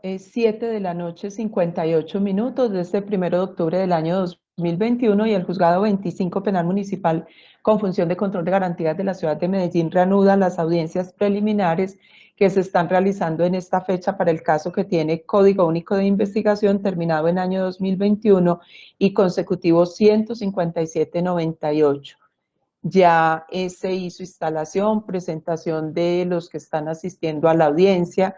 7 de la noche, 58 minutos de este 1 de octubre del año 2021 y el Juzgado 25 Penal Municipal con función de control de garantías de la ciudad de Medellín reanuda las audiencias preliminares que se están realizando en esta fecha para el caso que tiene Código Único de Investigación terminado en año 2021 y consecutivo 15798. Ya se hizo instalación, presentación de los que están asistiendo a la audiencia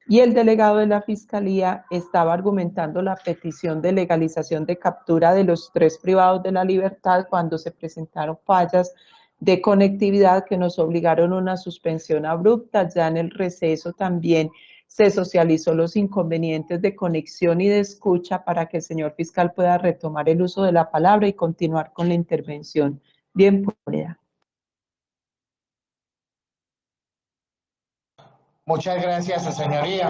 y el delegado de la Fiscalía estaba argumentando la petición de legalización de captura de los 3 privados de la libertad cuando se presentaron fallas de conectividad que nos obligaron a una suspensión abrupta. Ya en el receso también se socializó los inconvenientes de conexión y de escucha para que el señor fiscal pueda retomar el uso de la palabra y continuar con la intervención. Bien pueda. Muchas gracias, su señoría.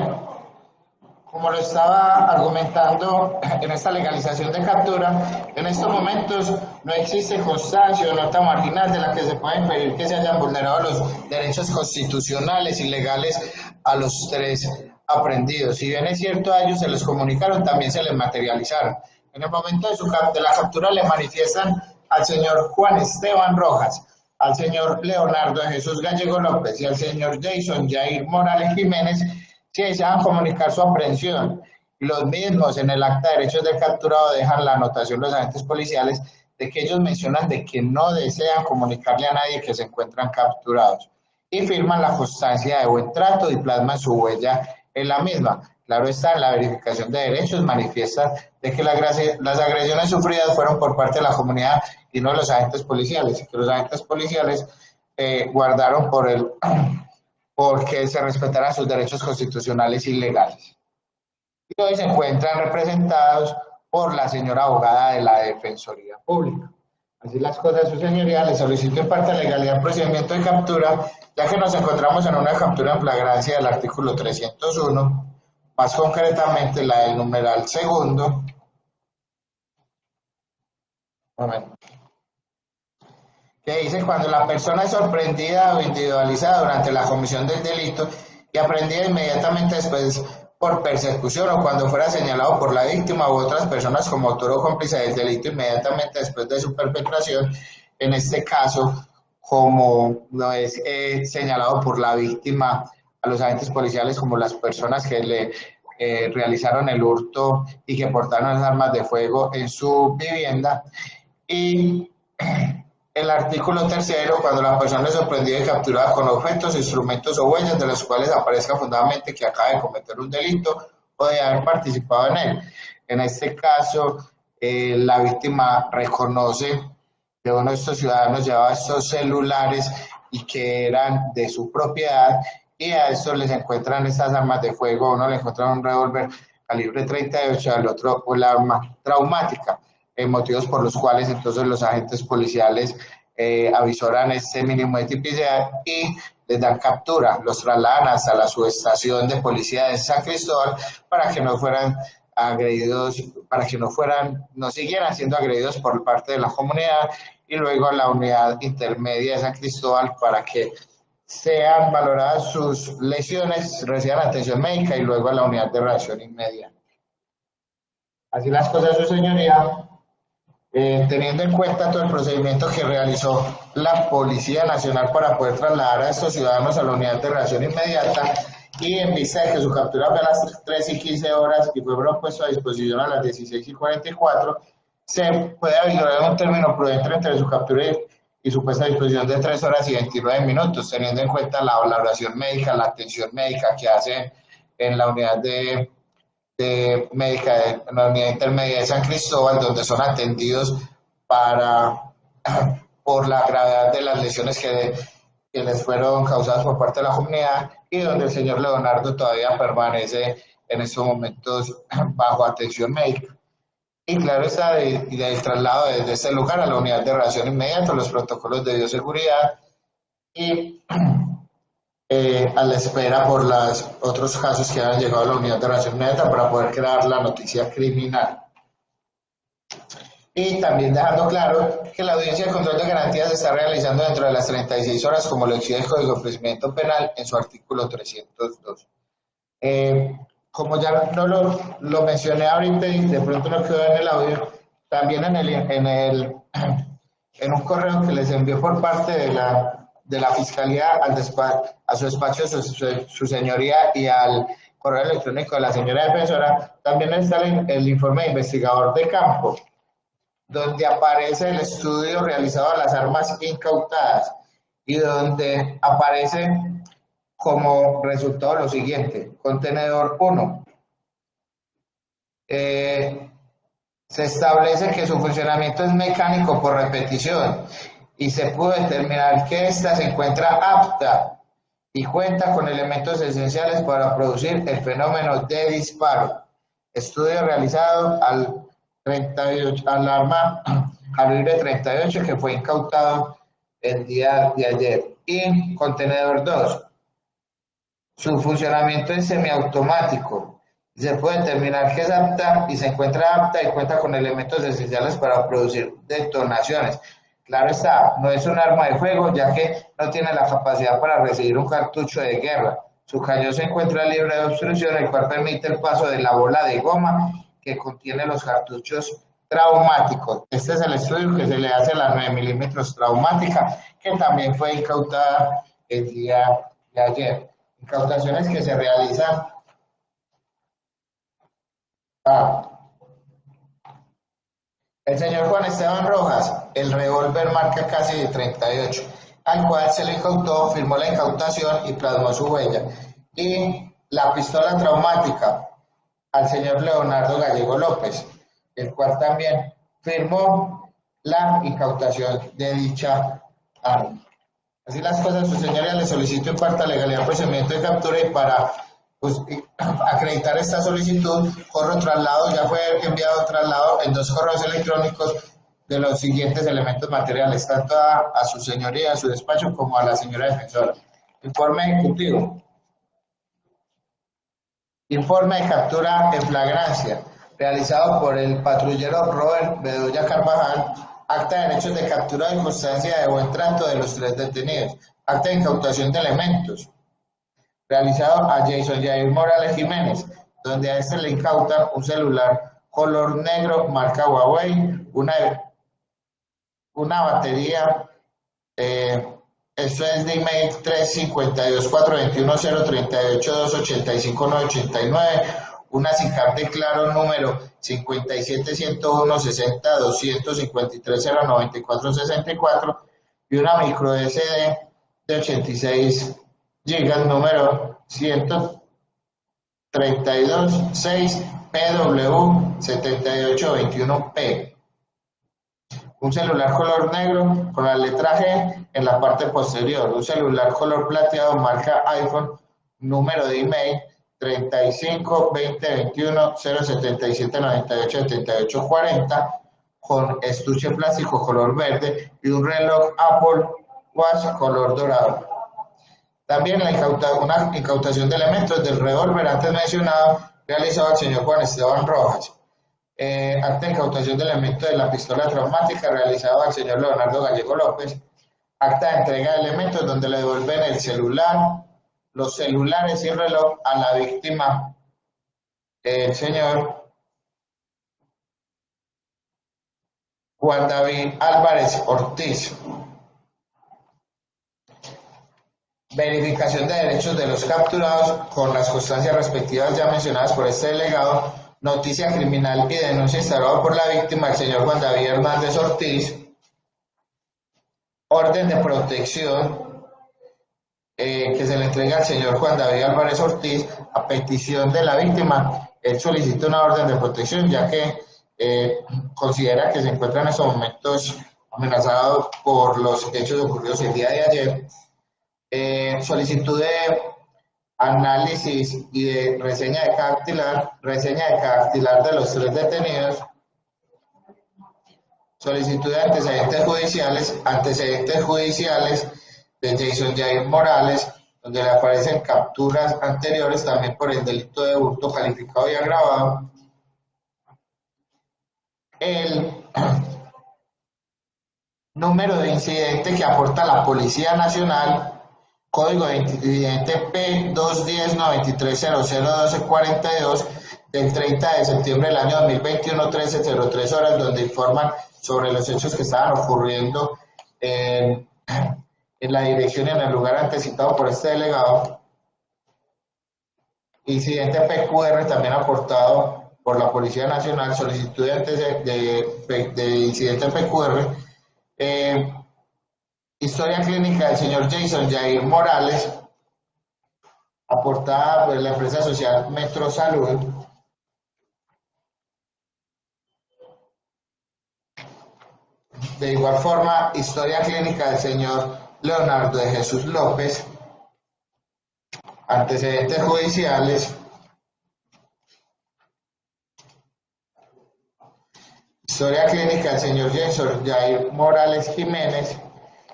Como lo estaba argumentando en esta legalización de captura, en estos momentos no existe constancia o nota marginal de la que se pueda impedir que se hayan vulnerado los derechos constitucionales y legales a los 3 aprehendidos. Si bien es cierto, a ellos se les comunicaron, también se les materializaron. En el momento de la captura le manifiestan al señor Juan Esteban Rojas, al señor Leonardo de Jesús Gallego López y al señor Jason Jair Morales Jiménez si desean comunicar su aprehensión. Los mismos en el acta de derechos del capturado dejan la anotación los agentes policiales de que ellos mencionan de que no desean comunicarle a nadie que se encuentran capturados y firman la constancia de buen trato y plasman su huella en la misma. Claro está, en la verificación de derechos manifiesta de que las agresiones sufridas fueron por parte de la comunidad y no de los agentes policiales, y que los agentes policiales guardaron porque se respetaran sus derechos constitucionales y legales. Y hoy se encuentran representados por la señora abogada de la Defensoría Pública. Así las cosas, su señoría, le solicito en parte legalidad del procedimiento de captura, ya que nos encontramos en una captura en flagrancia del artículo 301, más concretamente la del numeral segundo. Momento. Que dice cuando la persona es sorprendida o individualizada durante la comisión del delito y aprehendida inmediatamente después por persecución o cuando fuera señalado por la víctima u otras personas como autor o cómplice del delito inmediatamente después de su perpetración, en este caso como no es señalado por la víctima a los agentes policiales como las personas que le realizaron el hurto y que portaron las armas de fuego en su vivienda. Y el artículo 3, cuando la persona es sorprendida y capturada con objetos, instrumentos o huellas de los cuales aparezca fundamentalmente que acaba de cometer un delito o de haber participado en él. En este caso, la víctima reconoce que uno de estos ciudadanos llevaba estos celulares y que eran de su propiedad, y a estos les encuentran estas armas de fuego. Uno le encuentran un revólver calibre 38, al otro un arma traumática. Motivos por los cuales entonces los agentes policiales avisoran este mínimo de tipicidad y les dan captura, los trasladan hasta la subestación de policía de San Cristóbal para que no fueran agredidos, para que no siguieran siendo agredidos por parte de la comunidad, y luego a la unidad intermedia de San Cristóbal para que sean valoradas sus lesiones, reciban atención médica, y luego a la unidad de reacción inmediata. Así las cosas, su señoría. Teniendo en cuenta todo el procedimiento que realizó la Policía Nacional para poder trasladar a estos ciudadanos a la unidad de reacción inmediata, y en vista de que su captura fue a las 3:15 y fue propuesto a disposición a las 16:44, se puede avisar un término prudente entre su captura y su puesta a disposición de 3 horas y 29 minutos, teniendo en cuenta la valoración médica, la atención médica que hacen en la unidad médica de la unidad intermedia de San Cristóbal, donde son atendidos por la gravedad de las lesiones que les fueron causadas por parte de la comunidad, y donde el señor Leonardo todavía permanece en estos momentos bajo atención médica. Y claro está, del traslado desde este lugar a la unidad de reacción inmediata, los protocolos de bioseguridad y a la espera por los otros casos que han llegado a la unidad de reacción inmediata para poder crear la noticia criminal. Y también dejando claro que la audiencia de control de garantías se está realizando dentro de las 36 horas como lo exige el Código de Procedimiento Penal en su artículo 302. como ya no lo mencioné ahorita y de pronto no quedó en el audio, también en un correo que les envió por parte de la Fiscalía a su despacho, su señoría y al correo electrónico de la señora defensora, también está el informe de investigador de campo, donde aparece el estudio realizado a las armas incautadas y donde aparece como resultado lo siguiente: contenedor 1. Se establece que su funcionamiento es mecánico por repetición y se pudo determinar que ésta se encuentra apta y cuenta con elementos esenciales para producir el fenómeno de disparo. Estudio realizado al 38, al arma calibre 38 que fue incautado el día de ayer. Y contenedor 2. Su funcionamiento es semiautomático. Se puede determinar que es apta y se encuentra apta y cuenta con elementos esenciales para producir detonaciones. Claro está, no es un arma de fuego, ya que no tiene la capacidad para recibir un cartucho de guerra. Su cañón se encuentra libre de obstrucción, el cual permite el paso de la bola de goma que contiene los cartuchos traumáticos. Este es el estudio que se le hace a la 9 milímetros traumática, que también fue incautada el día de ayer. Incautaciones que se realizan a el señor Juan Esteban Rojas, el revólver marca casi de 38, al cual se le incautó, firmó la incautación y plasmó su huella. Y la pistola traumática al señor Leonardo Gallego López, el cual también firmó la incautación de dicha arma. Así las cosas, su señoría, le solicito en cuarta legalidad el procedimiento de captura y para acreditar esta solicitud, corro traslado, ya fue enviado traslado en 2 correos electrónicos de los siguientes elementos materiales, tanto a su señoría, a su despacho, como a la señora defensora. Informe ejecutivo. Informe de captura en flagrancia, realizado por el patrullero Robert Bedoya Carvajal. Acta de derechos de captura y constancia de buen trato de los 3 detenidos. Acta de incautación de elementos, realizado a Jason Jair Morales Jiménez, donde a este le incautan un celular color negro marca Huawei, una batería, esto es de email 352-421-038-285-989, una SIM card de Claro número 57-101-60-253-094-64 y una micro SD de 86 GB número 132.6 PW7821P. Un celular color negro con la letra G en la parte posterior. Un celular color plateado marca iPhone, número de email 35-2021-077-98-78-40 con estuche plástico color verde y un reloj Apple Watch color dorado. También una incautación de elementos del revólver antes mencionado realizado al señor Juan Esteban Rojas. Acta de incautación de elementos de la pistola traumática realizado al señor Leonardo Gallego López. Acta de entrega de elementos donde le devuelven el celular, los celulares y el reloj a la víctima, el señor Juan David Álvarez Ortiz. Verificación de derechos de los capturados con las constancias respectivas ya mencionadas por este delegado. Noticia criminal y denuncia instaurada por la víctima, el señor Juan David Hernández Ortiz. Orden de protección que se le entrega al señor Juan David Álvarez Ortiz a petición de la víctima. Él solicita una orden de protección ya que considera que se encuentra en estos momentos amenazado por los hechos ocurridos el día de ayer. Solicitud de análisis y de reseña de dactilar de los 3 detenidos, solicitud de antecedentes judiciales de Jason Jair Morales, donde le aparecen capturas anteriores también por el delito de hurto calificado y agravado. El número de incidente que aporta la Policía Nacional código de incidente P210-93001242 del 30 de septiembre del año 2021, 13:03 horas, donde informan sobre los hechos que estaban ocurriendo en la dirección y en el lugar antecitado por este delegado. Incidente PQR también aportado por la Policía Nacional, solicitud de incidente PQR. Historia clínica del señor Jason Jair Morales, aportada por la empresa social Metro Salud. De igual forma, historia clínica del señor Leonardo de Jesús López, antecedentes judiciales, historia clínica del señor Jason Jair Morales Jiménez,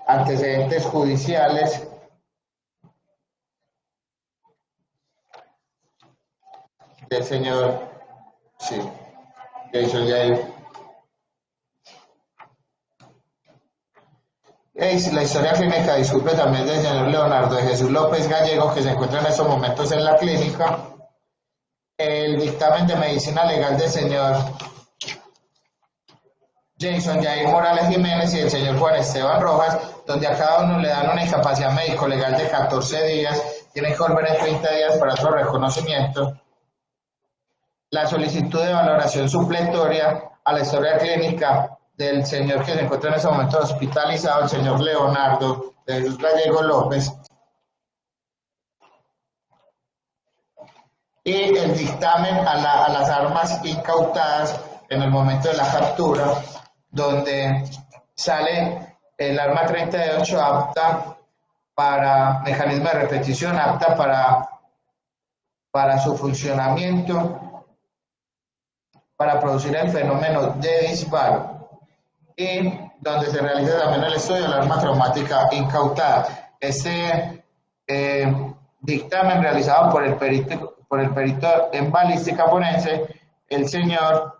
antecedentes judiciales, del señor Jason Jair. La historia clínica, disculpe, también del señor Leonardo de Jesús López Gallego, que se encuentra en estos momentos en la clínica. El dictamen de medicina legal del señor Jason Jair Morales Jiménez y el señor Juan Esteban Rojas, donde a cada uno le dan una incapacidad médico-legal de 14 días, tienen que volver en 30 días para otro reconocimiento. La solicitud de valoración supletoria a la historia clínica del señor que se encuentra en ese momento hospitalizado, el señor Leonardo de Jesús Gallego López. Y el dictamen a las armas incautadas en el momento de la captura, donde sale el arma 38 apta para mecanismo de repetición, apta para su funcionamiento, para producir el fenómeno de disparo, y donde se realiza también el estudio del arma traumática incautada. Este dictamen realizado por el perito en balística forense, el señor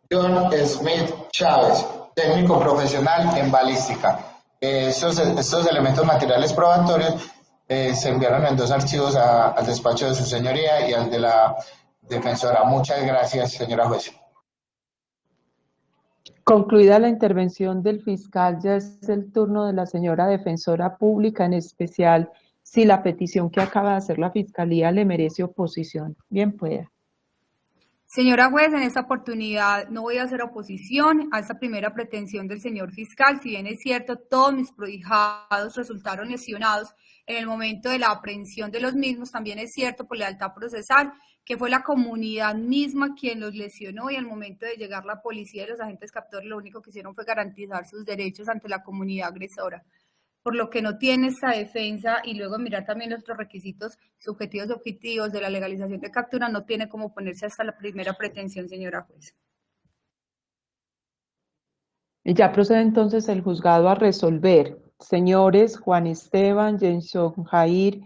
John Smith Chávez, técnico profesional en balística. Estos elementos materiales probatorios se enviaron en 2 archivos al despacho de su señoría y al de la defensora. Muchas gracias, señora juez. Concluida la intervención del fiscal, ya es el turno de la señora defensora pública, en especial si la petición que acaba de hacer la fiscalía le merece oposición. Bien pueda. Señora juez, en esta oportunidad no voy a hacer oposición a esta primera pretensión del señor fiscal. Si bien es cierto, todos mis prohijados resultaron lesionados en el momento de la aprehensión de los mismos, también es cierto por lealtad procesal que fue la comunidad misma quien los lesionó, y al momento de llegar la policía y los agentes captores lo único que hicieron fue garantizar sus derechos ante la comunidad agresora, por lo que no tiene esta defensa, y luego mirar también los otros requisitos subjetivos y objetivos de la legalización de captura, no tiene como ponerse hasta la primera pretensión, señora juez. Ya procede entonces el juzgado a resolver. Señores Juan Esteban, Jason Jair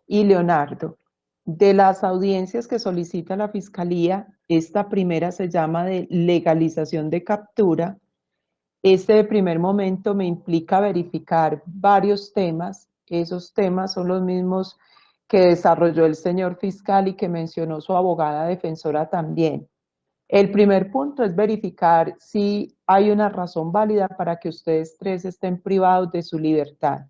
y Leonardo, de las audiencias que solicita la fiscalía, esta primera se llama de legalización de captura. Este primer momento me implica verificar varios temas. Esos temas son los mismos que desarrolló el señor fiscal y que mencionó su abogada defensora también. El primer punto es verificar si hay una razón válida para que ustedes 3 estén privados de su libertad.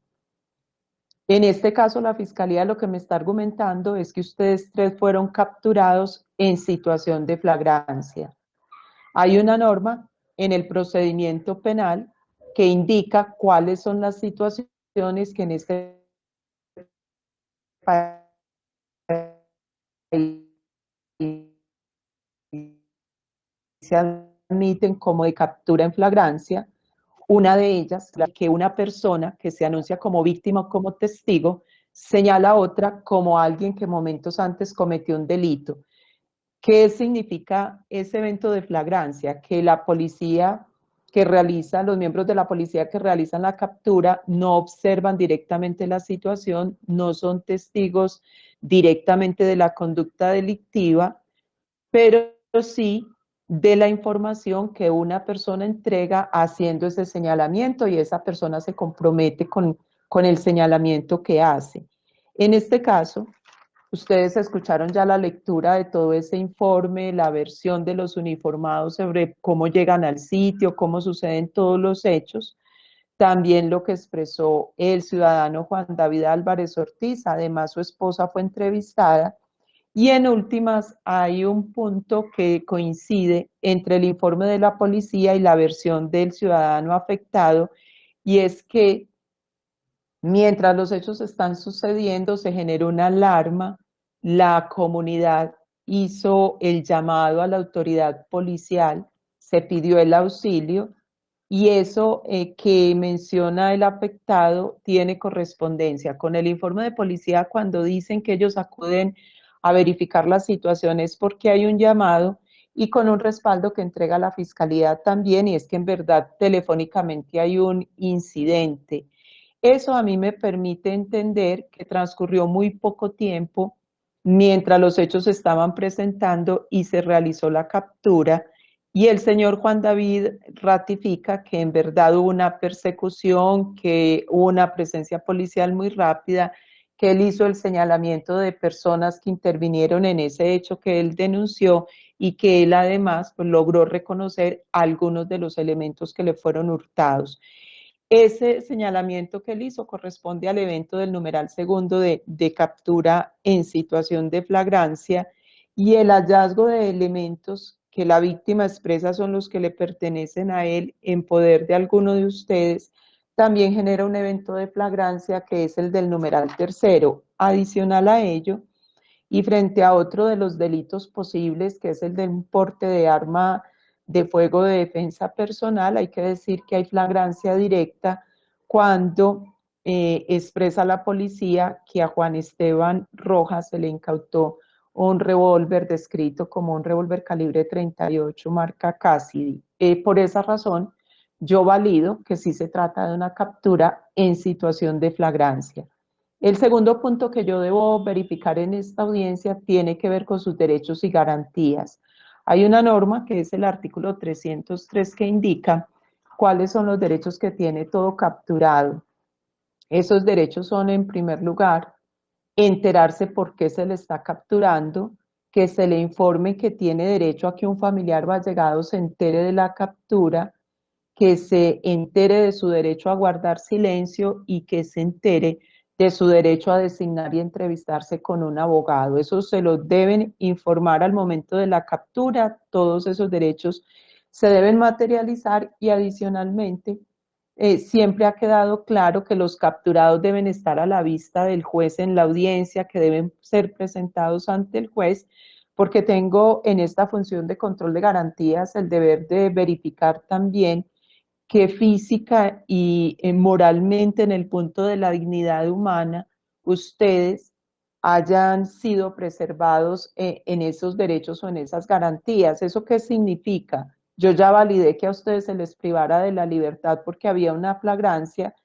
En este caso, la fiscalía lo que me está argumentando es que ustedes 3 fueron capturados en situación de flagrancia. Hay una norma en el procedimiento penal que indica cuáles son las situaciones que en este país se admiten como de captura en flagrancia. Una de ellas, la que una persona que se anuncia como víctima o como testigo señala a otra como alguien que momentos antes cometió un delito. ¿Qué significa ese evento de flagrancia? Que la policía que realizan, los miembros de la policía que realizan la captura, no observan directamente la situación, no son testigos directamente de la conducta delictiva, pero sí de la información que una persona entrega haciendo ese señalamiento y esa persona se compromete con el señalamiento que hace. En este caso, ustedes escucharon ya la lectura de todo ese informe, la versión de los uniformados sobre cómo llegan al sitio, cómo suceden todos los hechos. También lo que expresó el ciudadano Juan David Álvarez Ortiz, además su esposa fue entrevistada. Y en últimas, hay un punto que coincide entre el informe de la policía y la versión del ciudadano afectado, y es que mientras los hechos están sucediendo, se generó una alarma, la comunidad hizo el llamado a la autoridad policial, se pidió el auxilio y eso que menciona el afectado tiene correspondencia con el informe de policía cuando dicen que ellos acuden a verificar las situaciones porque hay un llamado y con un respaldo que entrega la fiscalía también, y es que en verdad telefónicamente hay un incidente. Eso a mí me permite entender que transcurrió muy poco tiempo mientras los hechos se estaban presentando y se realizó la captura, y el señor Juan David ratifica que en verdad hubo una persecución, que hubo una presencia policial muy rápida, que él hizo el señalamiento de personas que intervinieron en ese hecho que él denunció y que él además pues, logró reconocer algunos de los elementos que le fueron hurtados. Ese señalamiento que él hizo corresponde al evento del numeral segundo de captura en situación de flagrancia, y el hallazgo de elementos que la víctima expresa son los que le pertenecen a él en poder de alguno de ustedes, también genera un evento de flagrancia que es el del numeral tercero. Adicional a ello, y frente a otro de los delitos posibles, que es el del porte de arma de fuego de defensa personal, hay que decir que hay flagrancia directa cuando expresa la policía que a Juan Esteban Rojas se le incautó un revólver descrito como un revólver calibre 38 marca Cassidy. Por esa razón, yo valido que sí se trata de una captura en situación de flagrancia. El segundo punto que yo debo verificar en esta audiencia tiene que ver con sus derechos y garantías. Hay una norma que es el artículo 303 que indica cuáles son los derechos que tiene todo capturado. Esos derechos son, en primer lugar, enterarse por qué se le está capturando, que se le informe que tiene derecho a que un familiar o allegado se entere de la captura, que se entere de su derecho a guardar silencio y que se entere de su derecho a designar y entrevistarse con un abogado. Eso se lo deben informar al momento de la captura, todos esos derechos se deben materializar y adicionalmente siempre ha quedado claro que los capturados deben estar a la vista del juez en la audiencia, que deben ser presentados ante el juez, porque tengo en esta función de control de garantías el deber de verificar también que física y moralmente en el punto de la dignidad humana, ustedes hayan sido preservados en esos derechos o en esas garantías. ¿Eso qué significa? Yo ya validé que a ustedes se les privara de la libertad porque había una flagrancia,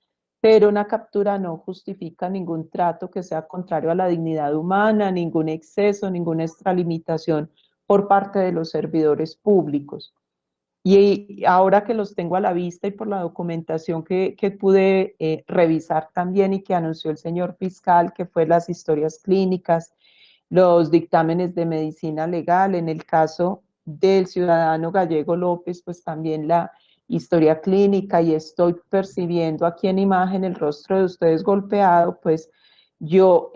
pero una captura no justifica ningún trato que sea contrario a la dignidad humana, ningún exceso, ninguna extralimitación por parte de los servidores públicos. Y ahora que los tengo a la vista y por la documentación que pude revisar también y que anunció el señor fiscal, que fue las historias clínicas, los dictámenes de medicina legal, en el caso del ciudadano Gallego López, pues también la historia clínica, y estoy percibiendo aquí en imagen el rostro de ustedes golpeado, pues yo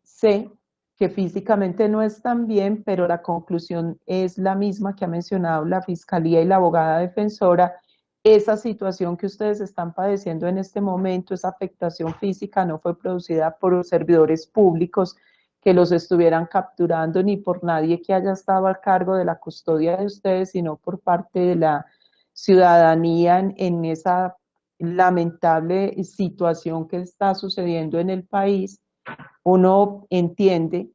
sé que físicamente no están bien, pero la conclusión es la misma que ha mencionado la Fiscalía y la abogada defensora. Esa situación que ustedes están padeciendo en este momento, esa afectación física, no fue producida por los servidores públicos que los estuvieran capturando, ni por nadie que haya estado a cargo de la custodia de ustedes, sino por parte de la ciudadanía en esa lamentable situación que está sucediendo en el país. Uno entiende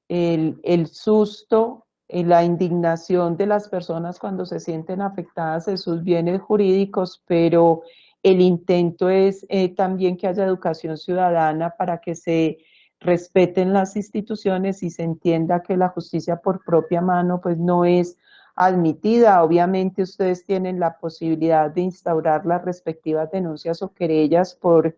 el susto la indignación de las personas cuando se sienten afectadas de sus bienes jurídicos, pero el intento es también que haya educación ciudadana para que se respeten las instituciones y se entienda que la justicia por propia mano pues no es admitida. Obviamente ustedes tienen la posibilidad de instaurar las respectivas denuncias o querellas por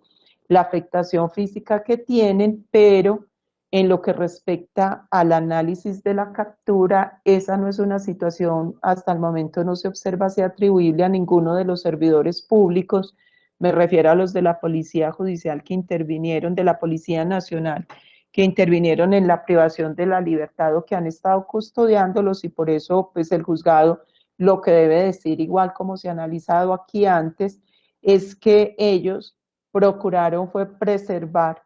la afectación física que tienen, pero en lo que respecta al análisis de la captura, esa no es una situación, hasta el momento no se observa si atribuible a ninguno de los servidores públicos, me refiero a los de la Policía Judicial que intervinieron, de la Policía Nacional, que intervinieron en la privación de la libertad o que han estado custodiándolos, y por eso pues el juzgado lo que debe decir, igual como se ha analizado aquí antes, es que ellos procuraron fue preservar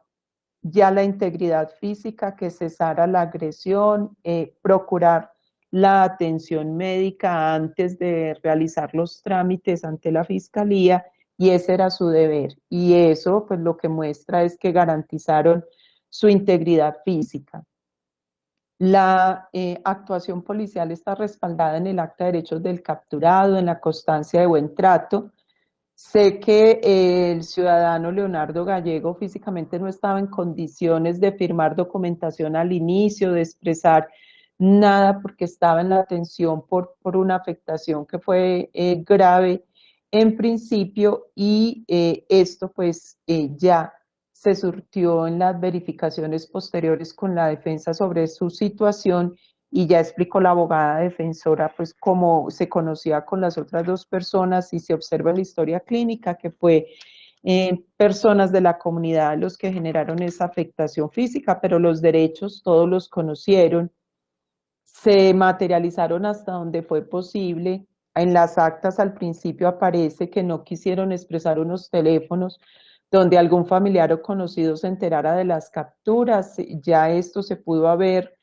ya la integridad física, que cesara la agresión, procurar la atención médica antes de realizar los trámites ante la fiscalía, y ese era su deber. Y eso pues lo que muestra es que garantizaron su integridad física. La actuación policial está respaldada en el acta de derechos del capturado, en la constancia de buen trato. Sé que el ciudadano Leonardo Gallego físicamente no estaba en condiciones de firmar documentación al inicio, de expresar nada porque estaba en la atención por una afectación que fue grave en principio, y esto pues ya se surtió en las verificaciones posteriores con la defensa sobre su situación, y ya explicó la abogada defensora pues cómo se conocía con las otras dos personas, y se observa en la historia clínica que fue personas de la comunidad los que generaron esa afectación física, pero los derechos todos los conocieron, se materializaron hasta donde fue posible. En las actas al principio aparece que no quisieron expresar unos teléfonos donde algún familiar o conocido se enterara de las capturas. Ya esto se pudo haber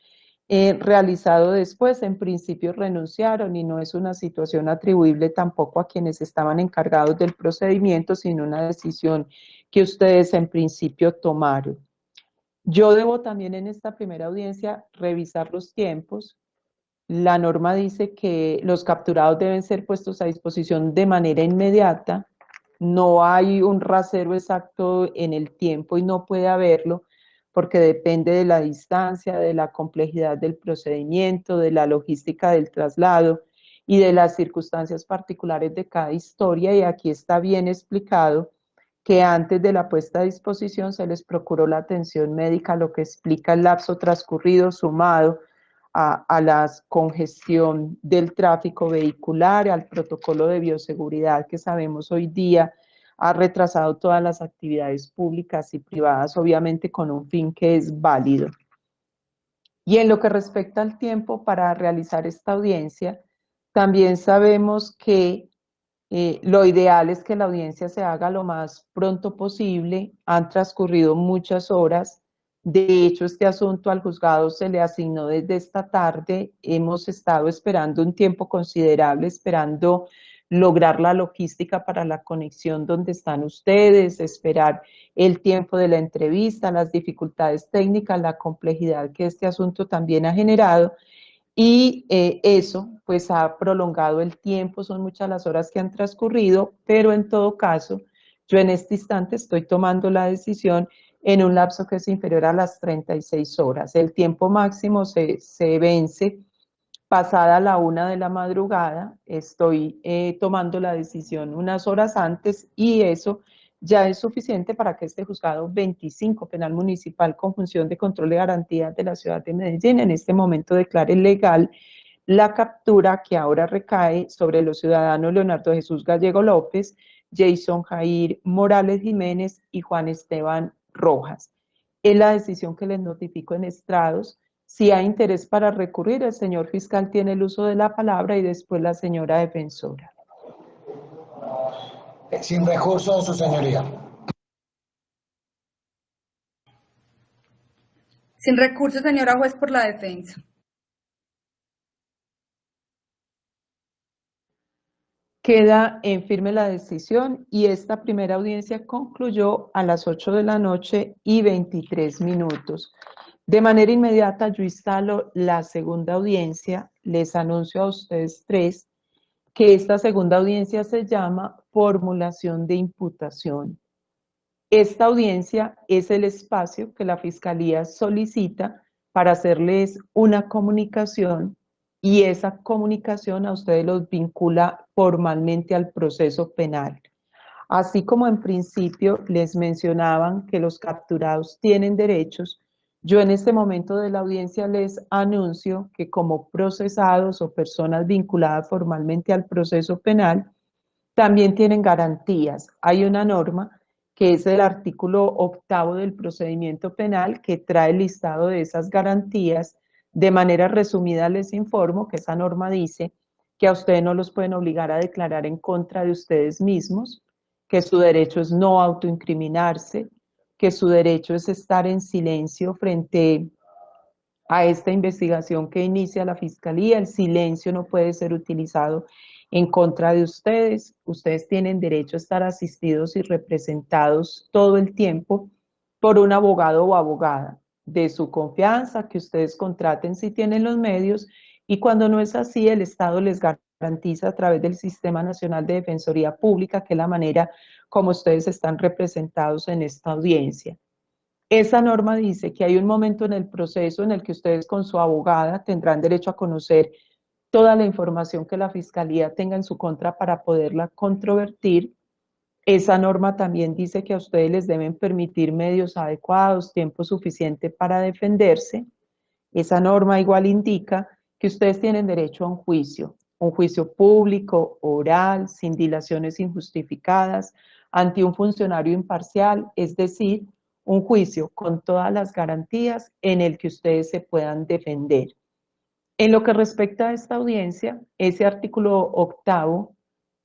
realizado después. En principio renunciaron, y no es una situación atribuible tampoco a quienes estaban encargados del procedimiento, sino una decisión que ustedes en principio tomaron. Yo debo también en esta primera audiencia revisar los tiempos. La norma dice que los capturados deben ser puestos a disposición de manera inmediata. No hay un rasero exacto en el tiempo y no puede haberlo, porque depende de la distancia, de la complejidad del procedimiento, de la logística del traslado y de las circunstancias particulares de cada historia. Y aquí está bien explicado que antes de la puesta a disposición se les procuró la atención médica, lo que explica el lapso transcurrido sumado a la congestión del tráfico vehicular, al protocolo de bioseguridad que sabemos hoy día ha retrasado todas las actividades públicas y privadas, obviamente con un fin que es válido. Y en lo que respecta al tiempo para realizar esta audiencia, también sabemos que lo ideal es que la audiencia se haga lo más pronto posible. Han transcurrido muchas horas. De hecho, este asunto al juzgado se le asignó desde esta tarde. Hemos estado esperando un tiempo considerable, esperando lograr la logística para la conexión donde están ustedes, esperar el tiempo de la entrevista, las dificultades técnicas, la complejidad que este asunto también ha generado. Y eso pues ha prolongado el tiempo, son muchas las horas que han transcurrido, pero en todo caso, yo en este instante estoy tomando la decisión en un lapso que es inferior a las 36 horas. El tiempo máximo se vence pasada la 1 de la madrugada. Estoy tomando la decisión unas horas antes, y eso ya es suficiente para que este juzgado 25 penal municipal con función de control y garantía de la ciudad de Medellín en este momento declare legal la captura que ahora recae sobre los ciudadanos Leonardo Jesús Gallego López, Jason Jair Morales Jiménez y Juan Esteban Rojas. Es la decisión que les notifico en estrados. Si hay interés para recurrir, el señor fiscal tiene el uso de la palabra y después la señora defensora. Sin recurso de su señoría. Sin recurso, señora juez, por la defensa. Queda en firme la decisión, y esta primera audiencia concluyó a las 8 de la noche y 23 minutos. De manera inmediata yo instalo la segunda audiencia, les anuncio a ustedes tres que esta segunda audiencia se llama formulación de imputación. Esta audiencia es el espacio que la Fiscalía solicita para hacerles una comunicación y esa comunicación a ustedes los vincula formalmente al proceso penal. Así como en principio les mencionaban que los capturados tienen derechos, yo en este momento de la audiencia les anuncio que como procesados o personas vinculadas formalmente al proceso penal, también tienen garantías. Hay una norma que es el artículo 8º del procedimiento penal que trae el listado de esas garantías. De manera resumida les informo que esa norma dice que a ustedes no los pueden obligar a declarar en contra de ustedes mismos, que su derecho es no autoincriminarse, que su derecho es estar en silencio frente a esta investigación que inicia la Fiscalía. El silencio no puede ser utilizado en contra de ustedes. Ustedes tienen derecho a estar asistidos y representados todo el tiempo por un abogado o abogada de su confianza, que ustedes contraten si tienen los medios, y cuando no es así, el Estado les garantiza a través del Sistema Nacional de Defensoría Pública, que es la manera como ustedes están representados en esta audiencia. Esa norma dice que hay un momento en el proceso en el que ustedes con su abogada tendrán derecho a conocer toda la información que la Fiscalía tenga en su contra para poderla controvertir. Esa norma también dice que a ustedes les deben permitir medios adecuados, tiempo suficiente para defenderse. Esa norma igual indica que ustedes tienen derecho a un juicio público, oral, sin dilaciones injustificadas, ante un funcionario imparcial, es decir, un juicio con todas las garantías en el que ustedes se puedan defender. En lo que respecta a esta audiencia, ese artículo 8º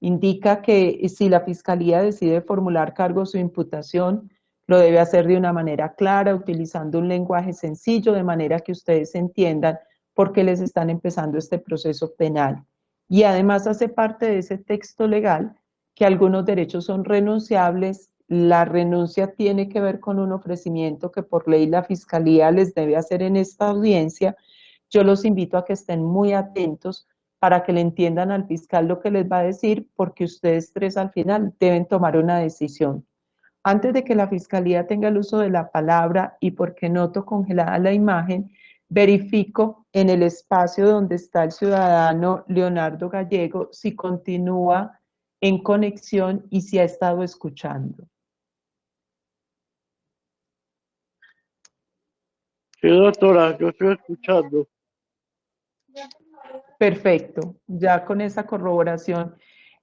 indica que si la Fiscalía decide formular cargos o imputación, lo debe hacer de una manera clara, utilizando un lenguaje sencillo, de manera que ustedes entiendan por qué les están empezando este proceso penal. Y además hace parte de ese texto legal que algunos derechos son renunciables. La renuncia tiene que ver con un ofrecimiento que por ley la Fiscalía les debe hacer en esta audiencia. Yo los invito a que estén muy atentos para que le entiendan al fiscal lo que les va a decir, porque ustedes tres al final deben tomar una decisión. Antes de que la Fiscalía tenga el uso de la palabra y porque noto congelada la imagen, verifico en el espacio donde está el ciudadano Leonardo Gallego si continúa en conexión y si ha estado escuchando. Sí, doctora, yo estoy escuchando. Perfecto, ya con esa corroboración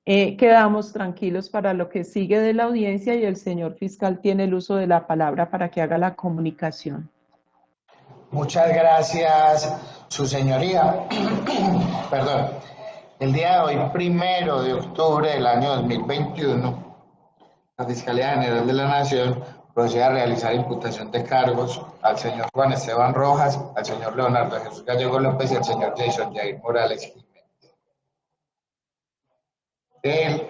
quedamos tranquilos para lo que sigue de la audiencia y el señor fiscal tiene el uso de la palabra para que haga la comunicación. Muchas gracias, su señoría. Perdón. El día de hoy, 1 de octubre del año 2021, la Fiscalía General de la Nación procede a realizar imputación de cargos al señor Juan Esteban Rojas, al señor Leonardo Jesús Gallego López y al señor Jason Jair Morales Jiménez.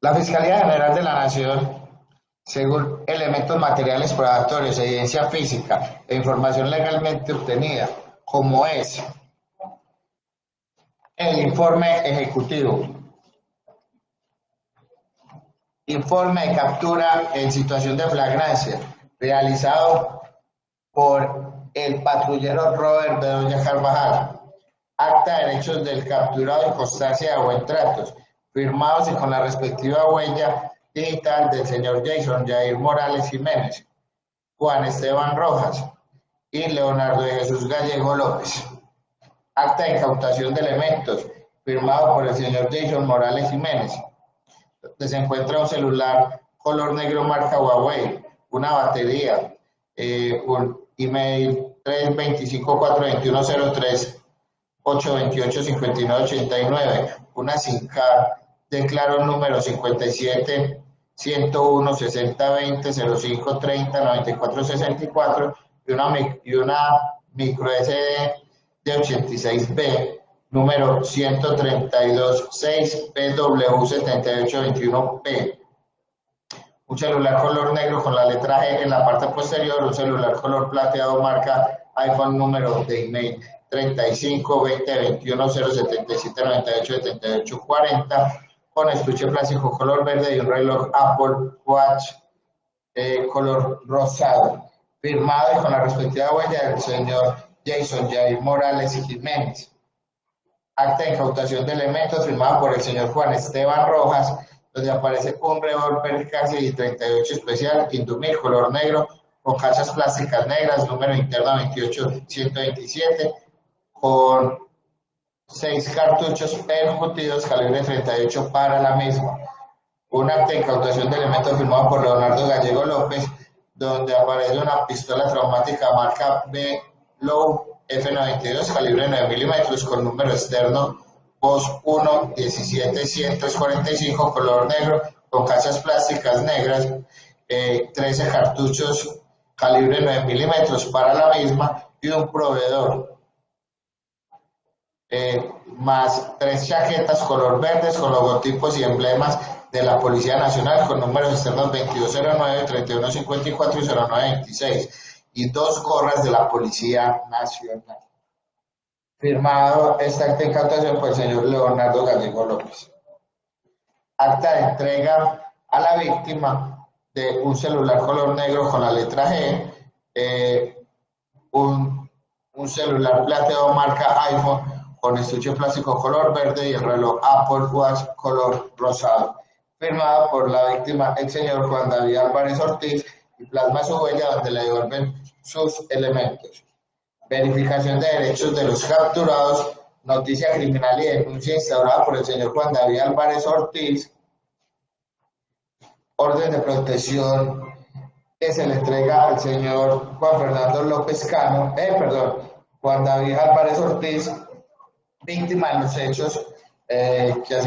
La Fiscalía General de la Nación, según elementos materiales probatorios, evidencia física e información legalmente obtenida, como es el informe ejecutivo, informe de captura en situación de flagrancia, realizado por el patrullero Robert Bedoya Carvajal, acta de derechos del capturado y constancia de buen tratos, firmados y con la respectiva huella digital del señor Jason Jair Morales Jiménez, Juan Esteban Rojas y Leonardo de Jesús Gallego López. Acta de incautación de elementos, firmado por el señor Jason Morales Jiménez, donde se encuentra un celular color negro marca Huawei, una batería, un email 325-421-03-828-5989, una SIM card de Claro número 57 101 60 20 05 30 94 64 y una micro SD de 86B número 132 6 PW7821P, un celular color negro con la letra G en la parte posterior, un celular color plateado marca iPhone número de email 35 20 21 077 98 78 40 con estuche plástico color verde y un reloj Apple Watch color rosado, firmado y con la respectiva huella del señor Jason Jair Morales Jiménez. Acta de incautación de elementos firmado por el señor Juan Esteban Rojas, donde aparece un revólver casi 38 especial, Indumil, color negro, con cachas plásticas negras, número interno 28127, con 6 cartuchos percutidos, calibre 38 para la misma. Un acta de incautación de elementos firmado por Leonardo Gallego López, donde aparece una pistola traumática marca B-Low F92, calibre 9 milímetros, con número externo POS 1 17 145, color negro, con cachas plásticas negras, 13 cartuchos, calibre 9 milímetros para la misma, y un proveedor. Más 3 chaquetas color verdes con logotipos y emblemas de la Policía Nacional con números externos 2209, 3154 y 0926 y 2 gorras de la Policía Nacional. Firmado esta acta de incautación por el señor Leonardo Gallego López. Acta de entrega a la víctima de un celular color negro con la letra G, un celular plateado marca iPhone con estuche plástico color verde y el reloj Apple Watch color rosado, firmado por la víctima, el señor Juan David Álvarez Ortiz, y plasma su huella donde le devuelven sus elementos. Verificación de derechos de los capturados, noticia criminal y denuncia instaurada por el señor Juan David Álvarez Ortiz, orden de protección que se le entrega al señor Juan Fernando López Cano, Juan David Álvarez Ortiz, víctima de los hechos que los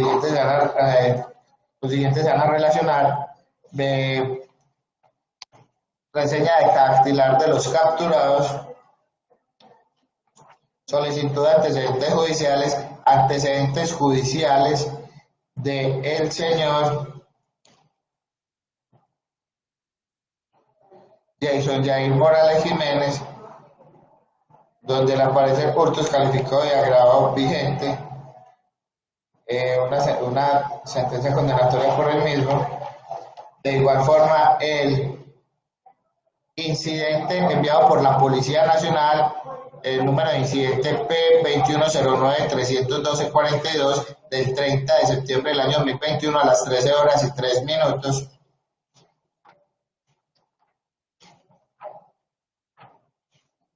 siguientes se van a relacionar, reseña de dactilar de los capturados, solicitud de antecedentes judiciales de el señor Jason Jair Morales Jiménez, donde le aparece hurtos calificado de agravado vigente, una sentencia condenatoria por el mismo. De igual forma, el incidente enviado por la Policía Nacional, el número de incidente P2109-312-42 del 30 de septiembre del año 2021 a las 13 horas y 3 minutos.